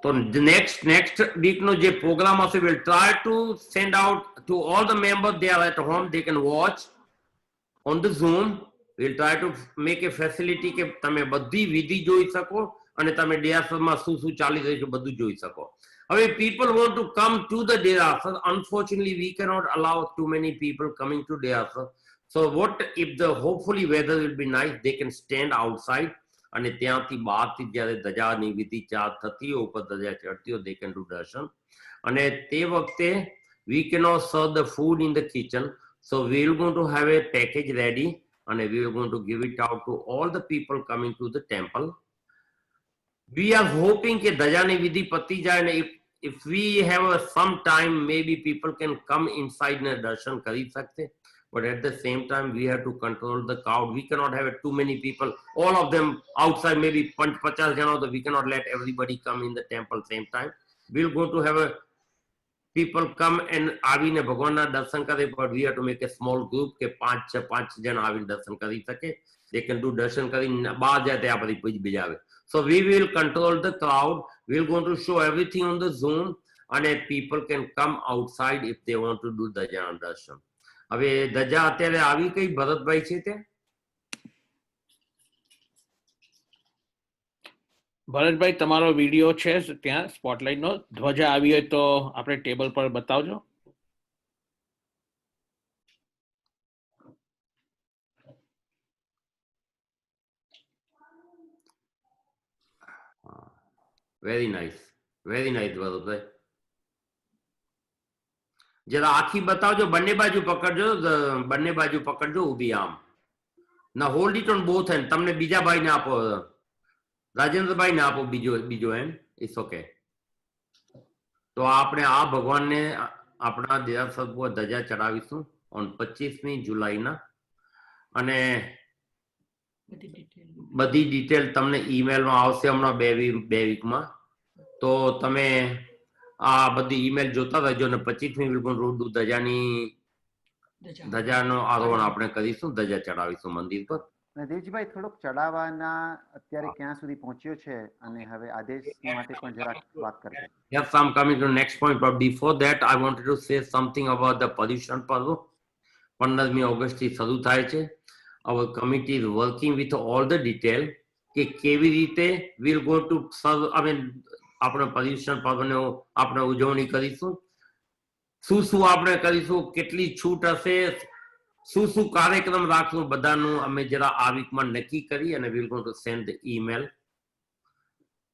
તો નેક્સ્ટ વીક નો જે પ્રોગ્રામ હશે, we'll try to send out to all the members, they are at home, they can watch on the Zoom. We'll try to make a facility કે તમે બધી વિધિ જોઈ શકો અને તમે દેરાસરમાં શું ચાલી રહ્યું છે બધું જોઈ શકો. હવે people want to come to the Derasar. Unfortunately, we cannot allow too many people coming to Derasar. So what if hopefully weather will be nice, they can stand outside અને ત્યાંથી બહારથી જ્યારે ધજાની વિધિ થતી હોય, ઉપર ધજા ચડતી હોય, they can do darshan. અને તે વખતે we cannot serve the food in the kitchen. So we are going to have a package ready and we are going to give it out to all the people coming to the temple. We are hoping that Dajani Vidhi Pati Jai, if we have some time, maybe people can come inside and darshan kari sakte. But at the same time, we have to control the crowd. We cannot have too many people, all of them outside, maybe 50 jana, we cannot let everybody come in the temple same time. We're going to have people come and avine Bhagwanna darshan kare, but we have to make a small group ke 5 jana avine darshan kari sake. They can do darshan kari, baad jate apadi puj bijave. So we will control the crowd. We're going to show everything on the Zoom and people can come outside if they want to do Daja darshan. હવે ધજા અત્યારે આવી કઈ ભરતભાઈ છે તે ભરતભાઈ તમારો video છે ત્યાં સ્પોટલાઇટ નો ધ્વજા આવી હોય તો આપણે ટેબલ પર બતાવજો. Very nice Bharatbhai. જરા આખી બતાવજો, બંને બાજુ પકડજો ઊભી આમ. ના hold it on both hand. તમને બીજા ભાઈને આપો, રાજેન્દ્રભાઈને આપો બીજો હેન્ડ. It's okay. તો આપણે આ ભગવાનને આપણા દેરાસર પર ધજા ચડાવીશું ઓન 25મી જુલાઈના. અને બધી ડિટેલ તમને ઈમેલમાં આવશે હમણાં બે વીકમાં. તો તમે આ બધી ઈમેલ જોતા રહેજો. અને 25મી વિલ રોડ ધજાનો આરોહણ આપણે કરીશું, ધજા ચડાવીશું મંદિર પર. દેવજીભાઈ થોડોક ચડાવવાના અત્યારે ક્યાં સુધી પહોંચ્યો છે અને હવે આદેશ માટે પણ જરાક વાત કરજો. Yes, I'm coming to the next point, but before that I wanted to say something about the Paryushan Parv. 15મી ઓગસ્ટથી શરૂ થાય છે. Our committee is working with all the detail કે કેવી રીતે we'll go to serve, I mean આપણે પર્યુષણ પર્વનો આપણે ઉજવણી કરીશું, શું આપણે કરીશું, કેટલી છૂટ હશે, શું કાર્યક્રમ રાખશું, બધાનું અમે જરા આ વીકમાં નક્કી કરી અને we'll go to send the email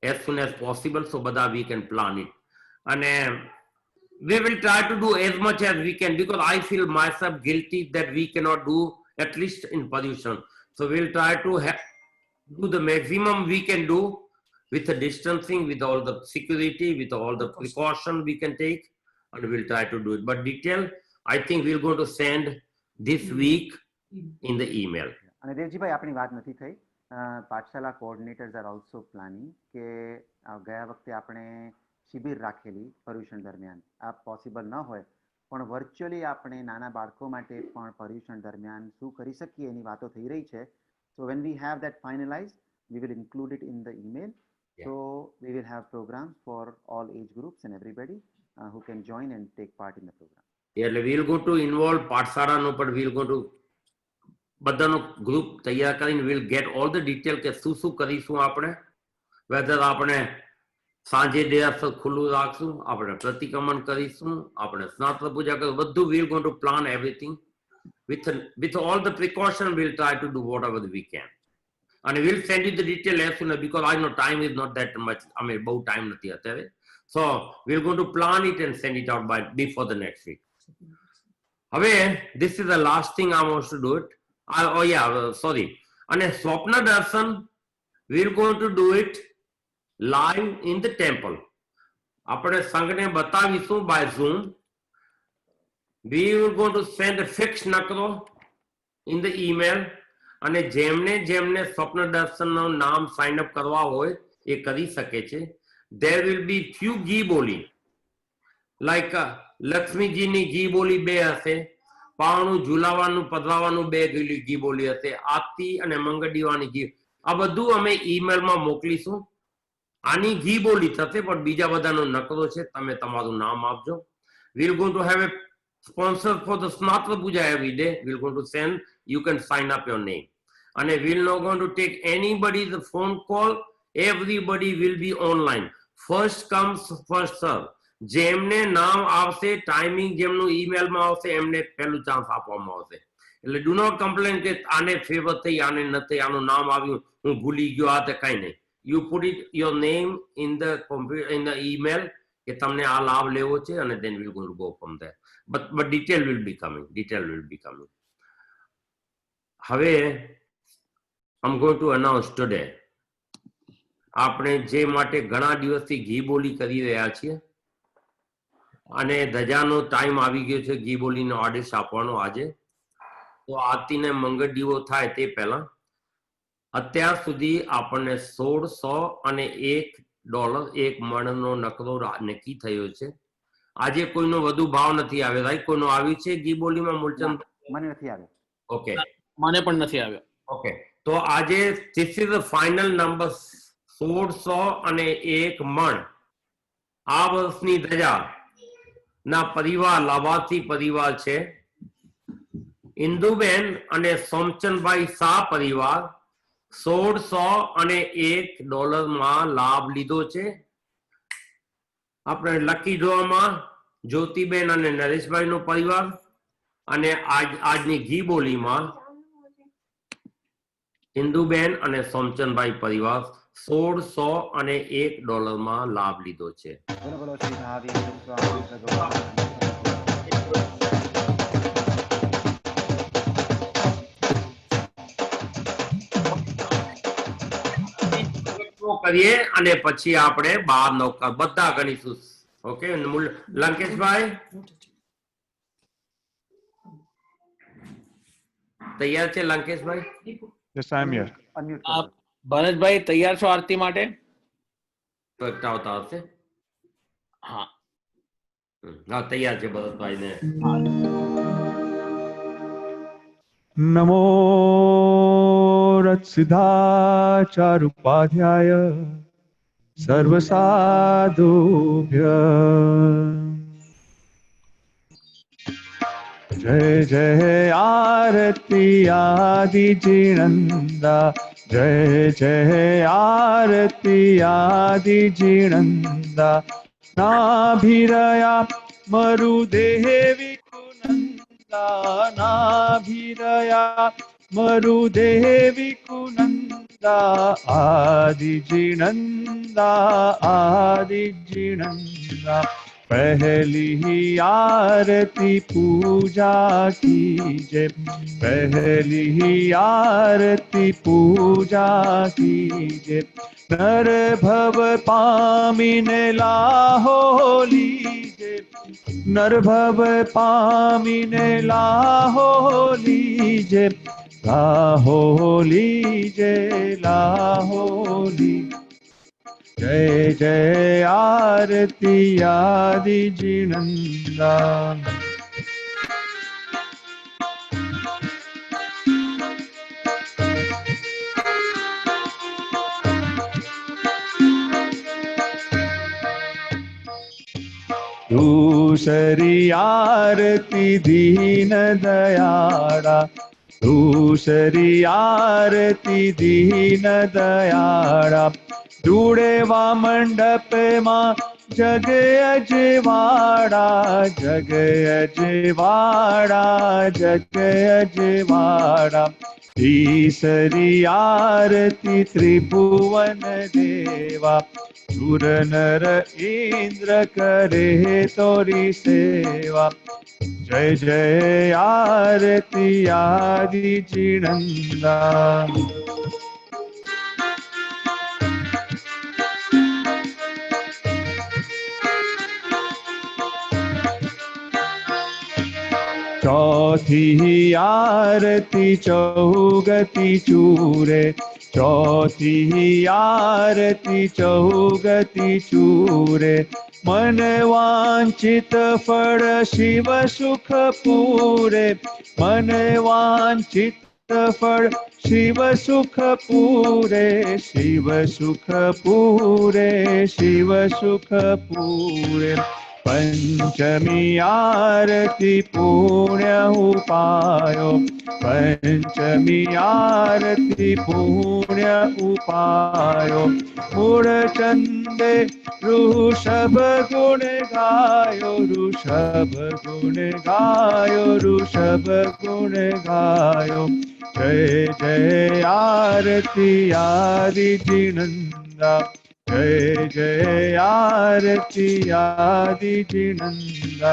as soon as possible so બધા we can plan it. And we will try to do as much as we can because I feel myself guilty that we cannot do at least in Paryushan. So we'll try to do the maximum we can do with the distancing, with all the security, with all the precaution we can take, and we'll try to do it. But detail, I think we're going to send this week in the email. અને દેવજીભાઈ આપણી વાત નથી થઈ. પાઠશાલા કોઓર્ડિનેટર્સ are also planning કે ગયા વખતે આપણે શિબિર રાખેલી પર્યુષણ દરમિયાન આ પોસિબલ ન હોય પણ વર્ચ્યુઅલી આપણે નાના બાળકો માટે પણ પર્યુષણ દરમિયાન શું કરી શકીએ એની વાતો થઈ રહી છે. So when we have that finalize we will include it in the email. So we will have programs for all age groups and everybody who can join and take part in the program. એટલે we'll go to involve પાઠશાળાનો પણ we'll go to બધાનો group તૈયાર કરીને we'll get all the detail કે શું કરીશું આપણે, whether આપણે સાંજે દેરાસર ખુલ્લું રાખશું, આપણે પ્રતિક્રમણ કરીશું, આપણે સ્નાતક પૂજા કરીશું, બધું we'll going to plan everything with all the precaution. We'll try to do whatever we can and we'll send you the detail as soon as, because I know time is not that much. I mean બહુ time નથી અત્યારે. So we're going to plan it and send it out before the next week. હવે this is the last thing I want to do it. Sorry. And Swapna Darshan, we're going to do it live in the temple. આપણે સંઘને બતાવીશું by Zoom. We are going to send a fixed નકરો in the email. અને જેમને સ્વપ્ન દર્શનનું નામ sign up કરવા હોય એ કરી શકે છે. There will be few ઘી બોલી, like લક્ષ્મીજીની ઘી બોલી 2 હશે, પાવણું ઝુલાવાનું પધરાવાનું 2 ઘી બોલી હશે, આરતી અને મંગળદીવાની ઘી. આ બધું અમે ઈમેલમાં મોકલીશું. આની ઘી બોલી થશે પણ બીજા બધાનો નકરો છે, તમે તમારું નામ આપજો. We're going to have a sponsor for the Snatra Puja every day. We're going to send, you can sign up your name. And we're not going to take anybody's phone call. Everybody will be online. First comes, first serve. જેમને નામ આવશે, timing જેમનું ઈમેલમાં આવશે એમને પહેલું chance આપવામાં આવશે. એટલે ડુ નોટ કમ્પ્લેન કે આને ફેવર થઈ, આને નથી, આનું નામ આવ્યું, હું ભૂલી ગયો, આ તો કઈ નહીં. You put it your name in the computer, in the email કે તમને આ લાભ લેવો છે અને then we're going to go from there. But detail will be coming. હવે I'm going to announce today. આપણે જે માટે ઘણા દિવસથી ઘી બોલી કરી રહ્યા છીએ અને ધજાનો ટાઈમ આવી ગયો છે ઘી બોલીનો આદેશ આપવાનો આજે. તો આરતીને મંગળ દીવો થાય તે પહેલા અત્યાર સુધી આપણને $1601 એક મણનો નકરો નક્કી થયો છે. આજે કોઈનો વધુ ભાવ નથી આવ્યો, રાઈટ? કોઈનો આવ્યું છે ઘી બોલીમાં મૂળચંદ? મને નથી આવ્યો. ઓકે, મને પણ નથી આવ્યો. ઓકે, તો આજે this is the final number. 1601 મણ આ વર્ષની ધજા ના પરિવાર લાભાર્થી પરિવાર છે ઇન્દુબેન અને સોમચંદભાઈ શાહ પરિવાર $1601 લાભ લીધો છે. આપણે લકી ડ્રોમાં જ્યોતિબેન અને નરેશભાઈ નો પરિવાર અને આજની ઘી બોલીમાં ઇન્દુબેન અને સોમચંદભાઈ પરિવાર $1601 લાભ લીધો છે. બોલો બોલો શ્રી મહાવીર સ્વામી ભગવાન. કરીએ અને પછી આપણે 12 નૌકા બધા ગણીશું. ઓકે લંકેશભાઈ તૈયાર છે? લંકેશભાઈ Yes, I am here. Unmute आप भरत भाई तैयार છો આરતી માટે? તો એકતા આવતા હશે. હા હા તૈયાર છે ભરતભાઈ ને. नमो रत्सिद्धाचारुपाध्याय सर्वसाधुभ्य जय जय आरती आदि जिनंदा जय जय आरती आदि जिनंदा नाभिरया मरुदेहे विकुनंदा नाभिरया मरुदेहे विकुनंदा आदि जिनंदा पहली ही आरती पूजा कीजे पहली ही आरती पूजा कीजे नर भव पामिने लाहो लीजे नर भव पामिने लाहो लीजे लाहो लीजे लाहो लीजे जय जय आरती आदि जिनंदा दूसरी आरती दीन दयाड़ा दूसरी आरती दीन दयाड़ा दूड़ेवा मंडप मां जग अजवाड़ा जग अजवाड़ा जग अजवाड़ा तीसरी आरती त्रिभुवन देवा सुर नर इंद्र करे तोरी सेवा जय जय आरती आदि जिनंदा चौथी आरती चौगति चूरे चौथी आरती चौगति चूरे मन वांछित फल शिव सुख पूरे मन वांछित फल शिव सुख पूरे शिव सुख पूरे शिव सुख पूरे पंचमी आरती पुण्य उपायो पंचमी आरती पुण्य उपायो मूढ़चंदे ऋषभ गुण गायो ऋषभ गुण गायो ऋषभ गुण गायो जय जय आरती आदि जिनंदा जय जय आरती आदि जिनंदा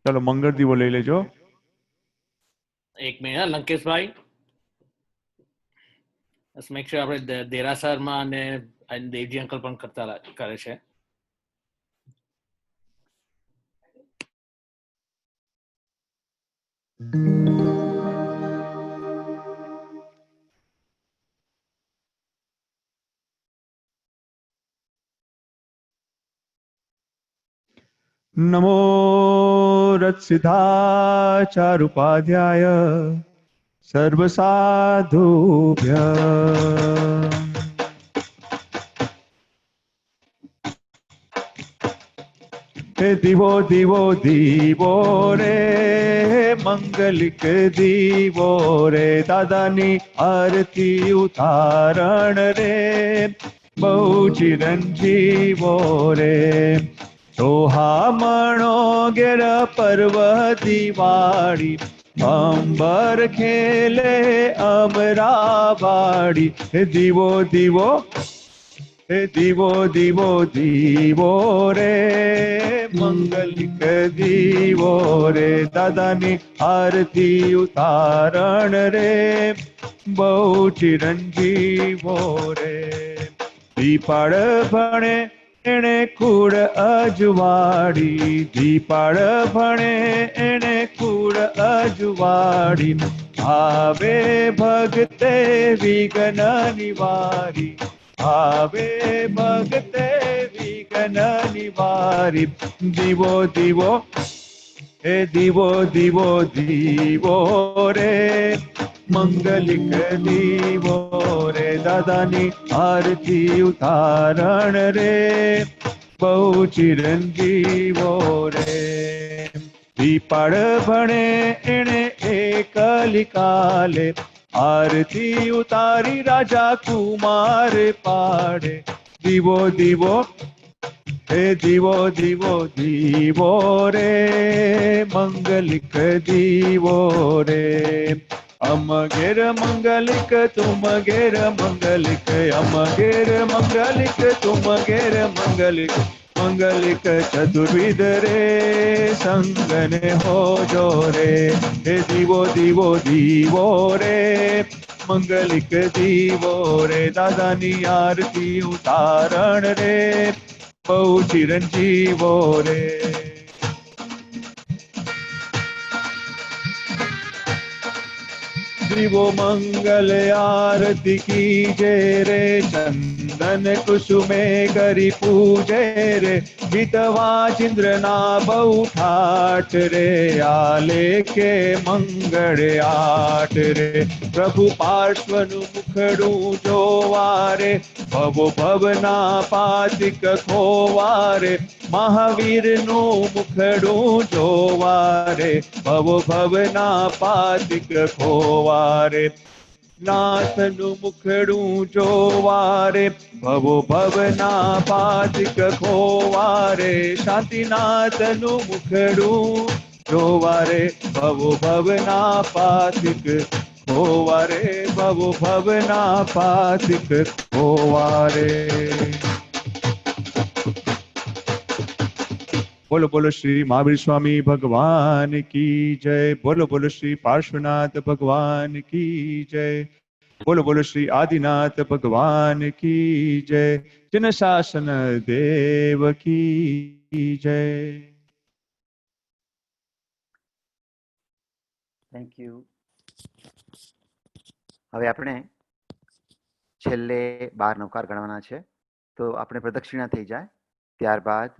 चलो मंगल दीवो ले लेजो એક મિનિટ લંકેશભાઈ બસ મેક શ્યોર આપણે દેરાસરમાં અને દેવજી અંકલ પણ કરતા કરે છે. नमो रत्सिद्धाचारुपाध्याय सर्वसाधुभ्य હે દીવો દીવો દીવો રે મંગલિક દીવો રે દાદાની આરતી ઉતારણ રે બહુ ચિરંજીવો રે સોહામણો ઘેર પર્વ દિવાળી અંબર ખેલે અમરાવાડી હે દીવો દીવો હે દીવો દીવો દીવો રે મંગલિક દીવો રે દાદાની આરતી ઉતારણ રે બહુ ચિરંજીવો રે દીપાળ ભણે એણે કુળ અજવાડી દીપાળ ભણે એણે કુળ અજવાડી આવે ભગતે વિઘ્ન નિવારી આવે ભગતે વિઘ્ન નિવારી દીવો દીવો હે દીવો દીવો દીવો રે મંગલિક દીવો રે દાદાની આરતી ઉતારણ રે બહુ ચિરંજીવો રે દીપાળ ભણે એણે એકલિકાલે આરતી ઉતારી રાજા કુમાર પાડે દીવો દીવો હે દીવો દીવો દીવો રે મંગલિક દીવો રે અમ ઘેર મંગલિક તુમ ઘેર મંગલિક અમ ઘેર મંગલિક તુમ ઘેર મંગલિક મંગલિક ચતુર્વિધ રે સંગને હો જો રે હે દીવો દીવો દીવો રે મંગલિક દીવો રે દાદાની આરતી ઉતારણ રે બહુ ચિરંજીવો રે દીવો મંગલ આરતી કીજે રે ચંદન કુસુમે કરી પૂજે રે ગીતવા ચિંદ્રના બહુ ઠાઠ રે આલેખે મંગળ આઠ રે પ્રભુ પાર્શ્વનું મુખડું જોવારે ભવો ભવના પાતિક ખોવારે મહાવીરનું મુખડું જોવારે ભવો ભવના પાતિક ખોવારે નાથનું મુખડું જોવારે ભવો ભવના પાતિક ખોવારે શાંતિનાથનું મુખડું જોવારે ભવો ભવના પાતિક ખોવારે ભવો ભવના પાતિક ખોવારે બોલો બોલો શ્રી મહાવીર સ્વામી ભગવાન કી જય બોલો બોલો શ્રી પાર્શ્વનાથ ભગવાન કી જય બોલો બોલો શ્રી આદિનાથ ભગવાન કી જય જન શાસન દેવ કી જય થેન્ક યુ હવે આપણે છેલ્લે 12 નવકાર ગણવાના છે તો આપણે પ્રદક્ષિણા થઈ જાય ત્યારબાદ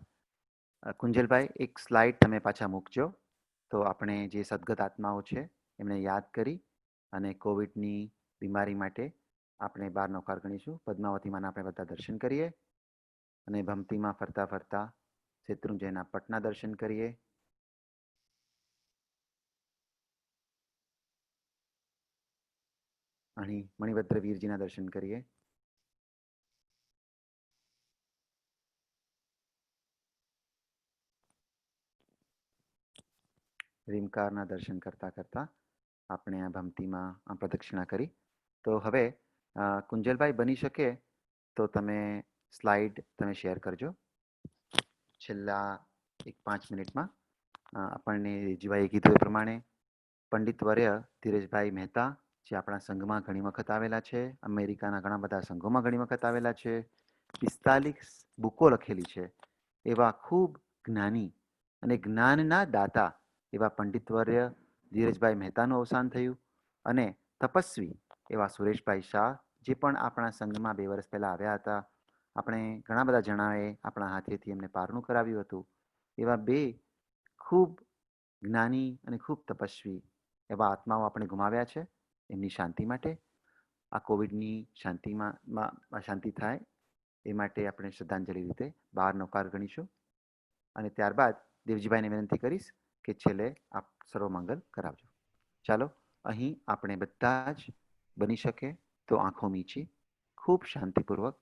કુંજલભાઈ એક સ્લાઇડ તમે પાછા મૂકજો તો આપણે જે સદગત આત્માઓ છે એમને યાદ કરી અને કોવિડની બીમારી માટે આપણે 12 નવકાર ગણીશું પદ્માવતીમાંના આપણે બધા દર્શન કરીએ અને ભમતીમાં ફરતા ફરતા શેત્રુંજયના પટના દર્શન કરીએ અહીં મણિભદ્ર વીરજીના દર્શન કરીએ રીમકારના દર્શન કરતા કરતા આપણે આ ભમતીમાં આ પ્રદક્ષિણા કરી તો હવે કુંજલભાઈ બની શકે તો તમે સ્લાઇડ તમે શેર કરજો છેલ્લા 5 મિનિટમાં આપણને રીજીભાઈએ કીધું એ પ્રમાણે પંડિત વર્ય ધીરજભાઈ મહેતા જે આપણા સંઘમાં ઘણી વખત આવેલા છે અમેરિકાના ઘણા બધા સંઘોમાં ઘણી વખત આવેલા છે 45 બુકો લખેલી છે એવા ખૂબ જ્ઞાની અને જ્ઞાનના દાતા એવા પંડિતવર્ય ધીરજભાઈ મહેતાનું અવસાન થયું અને તપસ્વી એવા સુરેશભાઈ શાહ જે પણ આપણા સંઘમાં 2 વર્ષ પહેલાં આવ્યા હતા આપણે ઘણા બધા જણાએ આપણા હાથેથી એમને પારણું કરાવ્યું હતું એવા 2 ખૂબ જ્ઞાની અને ખૂબ તપસ્વી એવા આત્માઓ આપણે ગુમાવ્યા છે એમની શાંતિ માટે આ કોવિડની શાંતિ થાય એ માટે આપણે શ્રદ્ધાંજલિ રીતે 12 નવકાર ગણીશું અને ત્યારબાદ દેવજીભાઈને વિનંતી કરીશ કે છેલ્લે આપ સર્વમંગલ કરાવજો. ચાલો, અહીં આપણે બધા જ બની શકે તો આંખો મીચી ખૂબ શાંતિપૂર્વક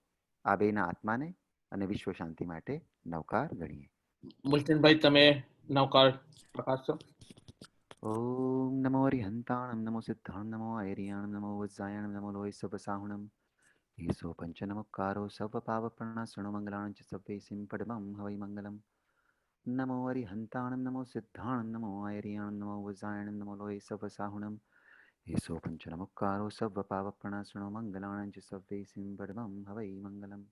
આ બેના આત્માને અને વિશ્વ શાંતિ માટે નવકાર ગણીએ. મુલચંદભાઈ, તમે નવકાર પ્રકાશો. ઓમ નમો હરિહંતાણમ નમો સિદ્ધાણમ નમો ઐરિયાણમ નમો વજ્જાયણમ નમો લોય સભસાહુણમ ઈસો પંચનમુક્કારો સર્વ પાવપ્રણાશનો મંગલાણં ચ સભ્યૈસિં પડમં હવૈ મંગલમ. નમો હરિહંતાણમ નમો સિદ્ધાણમ નમો ઐરિયાણમ નમો વજ્જાયણમ નમો લોય સભસાહુણમ ઈસો પંચનમુક્કારો સર્વ પાવપ્રણાશનો મંગલાણં ચ સભ્યૈસિં પડમં હવૈ મંગલમ.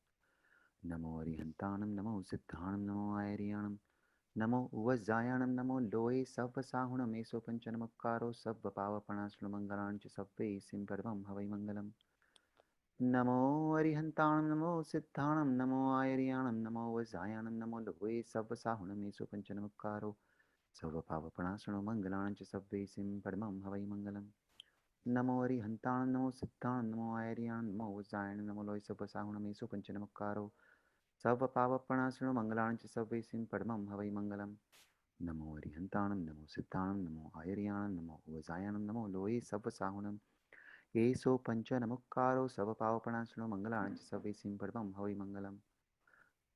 નમો હરિહંતાણમ નમો સિદ્ધાણમ નમો ઐરિયાણમ નમો વજ્જાયણમ નમો લોય સભસાહુણમ ઈસો પંચનમુક્કારો સર્વ પાવપ્રણાશનો મંગલાણં ચ સભ્યૈસિં પડમં હવૈ મંગલમ. નમો હરિહંતાણમ નમો સિદ્ધાણમ નમો ઐરિયાણમ નમો વજ્જાયણમ નમો લોય સભસાહુણમ ઈસો પંચનમુક્કારો સર્વ પાવપ્રણાશનો મંગલાણં ચ સભ્યૈસિં પડમં હવૈ મંગલમ. નમો હરિહંતાણમ નમો સિદ્ધાણમ નમો ઐરિયાણમ નમો વજ્જાયણમ નમો લોય સભસાહુણમ ઈસો પંચનમુક્કારો સર્વ પાવપ્રણાશનો મંગલાણં ચ સભ્યૈસિં પડમં હવૈ મંગલમ. નમો હરિહંતાણમ નમો સિદ્ધાણમ નમો ઐરિયાણમ નમો વજ્જાયણમ નમો લોય સભસાહુણમ ईसो पंचनमुक्कारो सव पावप्रणाशनो मंगलाणं च सभ्यैसिं પડમં હવૈ મંગલમ.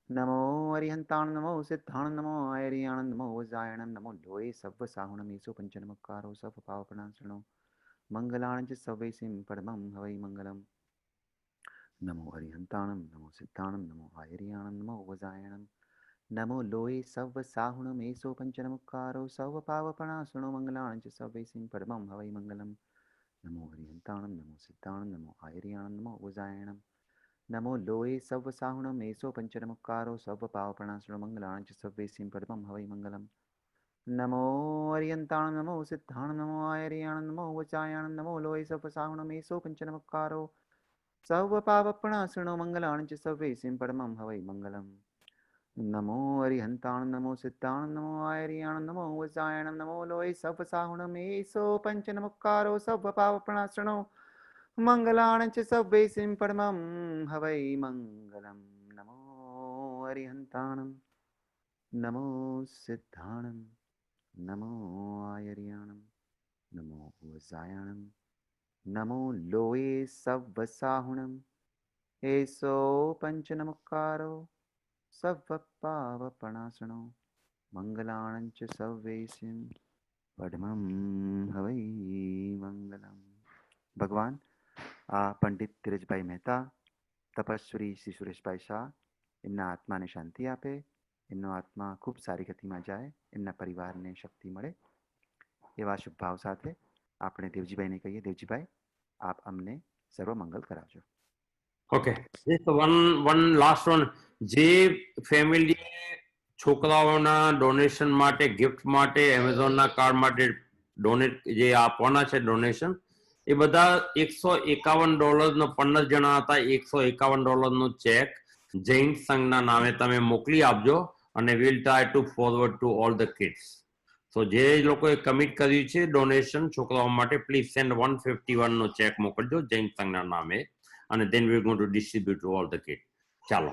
નમો હરિહંતાણમ નમો સિદ્ધાણમ નમો ઐરિયાણમ નમો વજ્જાયણમ નમો લોય સભસાહુણમ ઈસો પંચનમુક્કારો સવ પાવપ્રણાશનો મંગલાણં ચ સભ્યૈસિં પડમં હવૈ મંગલમ. નમો હરિહંતાણમ નમો સિદ્ધાણમ નમો ઐરિયાણમ નમો વજ્જાયણમ નમો લોય સભસાહુણમ ઈસો પંચનમુક્કારો સવ પાવપ્રણાશનો મંગલાણં ચ સભ્યૈસિં પડમં હવૈ મંગલમ. નમો હરિહંતાણમ નમો સિદ્ધાણમ નમો ઐરિયાણમ નમો વજ્જાયણમ નમો લોય સભસાહુણમ ઈસો પંચનમુક્કારો સવ પાવપ્રણાશનો મંગલાણં ચ સભ્યૈસિં પડમં હવૈ મંગલમ. નમો હરિહંતાણમ નમો સિદ્ધાણમ નમો ઐરિયાણમ નમો વજ્જાયણમ નમો લોય સભસાહુણમ ઈસો પંચનમુક્કારો સવ પાવપ્રણાશનો મંગલાણં ચ સભ્યૈસિં પડમં હવૈ મંગલમ. નમો હરિહંતાણમ નમો સિદ્ધાણમ નમો ઐરિયાણમ નમો વજ્જાયણમ નમો લોય સભસાહુણમ ઈસો પંચનમુક્કારો સવ પાવપ્રણાશનો મંગલાણં ચ સભ્યૈસિં પડમં હવૈ મંગલમ. નમો હરિહંતાણમ નમો સિદ્ધાણમ નમો ઐરિયાણમ નમો વજ્જાયણમ નમો લોય સભસાહુણમ ઈસો પંચનમુક્કારો સવ પાવપ્રણાશનો મંગલાણં ચ સભ્યૈસિં પડમં હવૈ મંગલમ. ભગવાન આ પંડિત ધીરજભાઈ મહેતા, તપસ્વી શ્રી સુરેશભાઈ શાહ, એમના આત્માને શાંતિ આપે, એમનો આત્મા ખૂબ સારી ગતિમાં જાય, એમના પરિવારને શક્તિ મળે, એવા શુભ ભાવ સાથે આપણે દેવજીભાઈને કહીએ, દેવજીભાઈ આપ અમને સર્વ મંગલ કરાવજો. Okay, just one last one. જે ફેમિલી છોકરાઓના ડોનેશન માટે, ગિફ્ટ માટે, એમેઝોનના કાર્ડ માટે ડોનેટ જે આપવાના છે ડોનેશન, એ બધા $151 15 જણા હતા. $151 ચેક જૈન સંઘના નામે તમે મોકલી આપજો અને we'll try to forward to all the kids. So જે લોકોએ કમિટ કર્યું છે ડોનેશન છોકરાઓ માટે, પ્લીઝ સેન્ડ 151 ચેક મોકલજો જૈન સંઘના નામે, અને then we're going to distribute to all the kids. ચાલો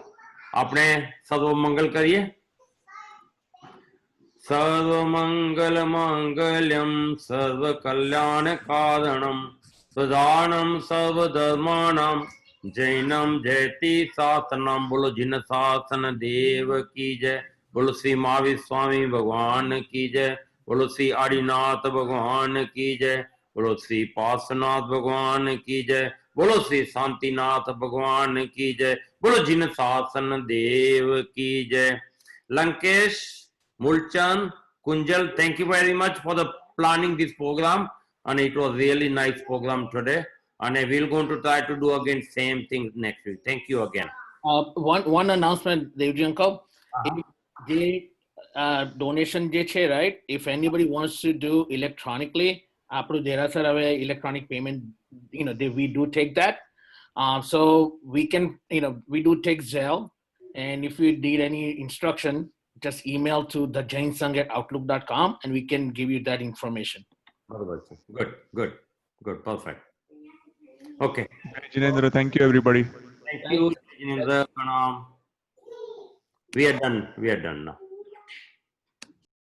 આપણે સર્વ મંગલ કરીએ. સર્વ મંગલ માંગલ્યમ સર્વ કલ્યાણ કારણમ સદાનમ સર્વ ધર્માણામ જૈનમ જયતિ સાસનમ. બોલો જીન શાસન દેવ કી જય. બોલો શ્રી મહાવીર સ્વામી ભગવાન કી જય. બોલો શ્રી આદિનાથ ભગવાન કી જય. બોલો શ્રી પાર્શ્વનાથ ભગવાન કી જય. બોલો શ્રી શાંતિનાથ ભગવાન की जय. बोलो जिन शासन देव की जय. Lankesh, Mulchand, Kunjal, thank you very much for the planning this program, and it was really nice program today, and we're going to try to do again same thing next week. Thank you again. One announcement, Devji uncle. The donation je che, right? If anybody wants to do electronically, apro derasar ave electronic payment, we do take that. So we can, we do take Zelle, and if you need any instruction, just email to thejainsangh@outlook.com and we can give you that information. Good, perfect. Okay. Jinendra, thank you everybody. Thank you, Jinendra. We are done now.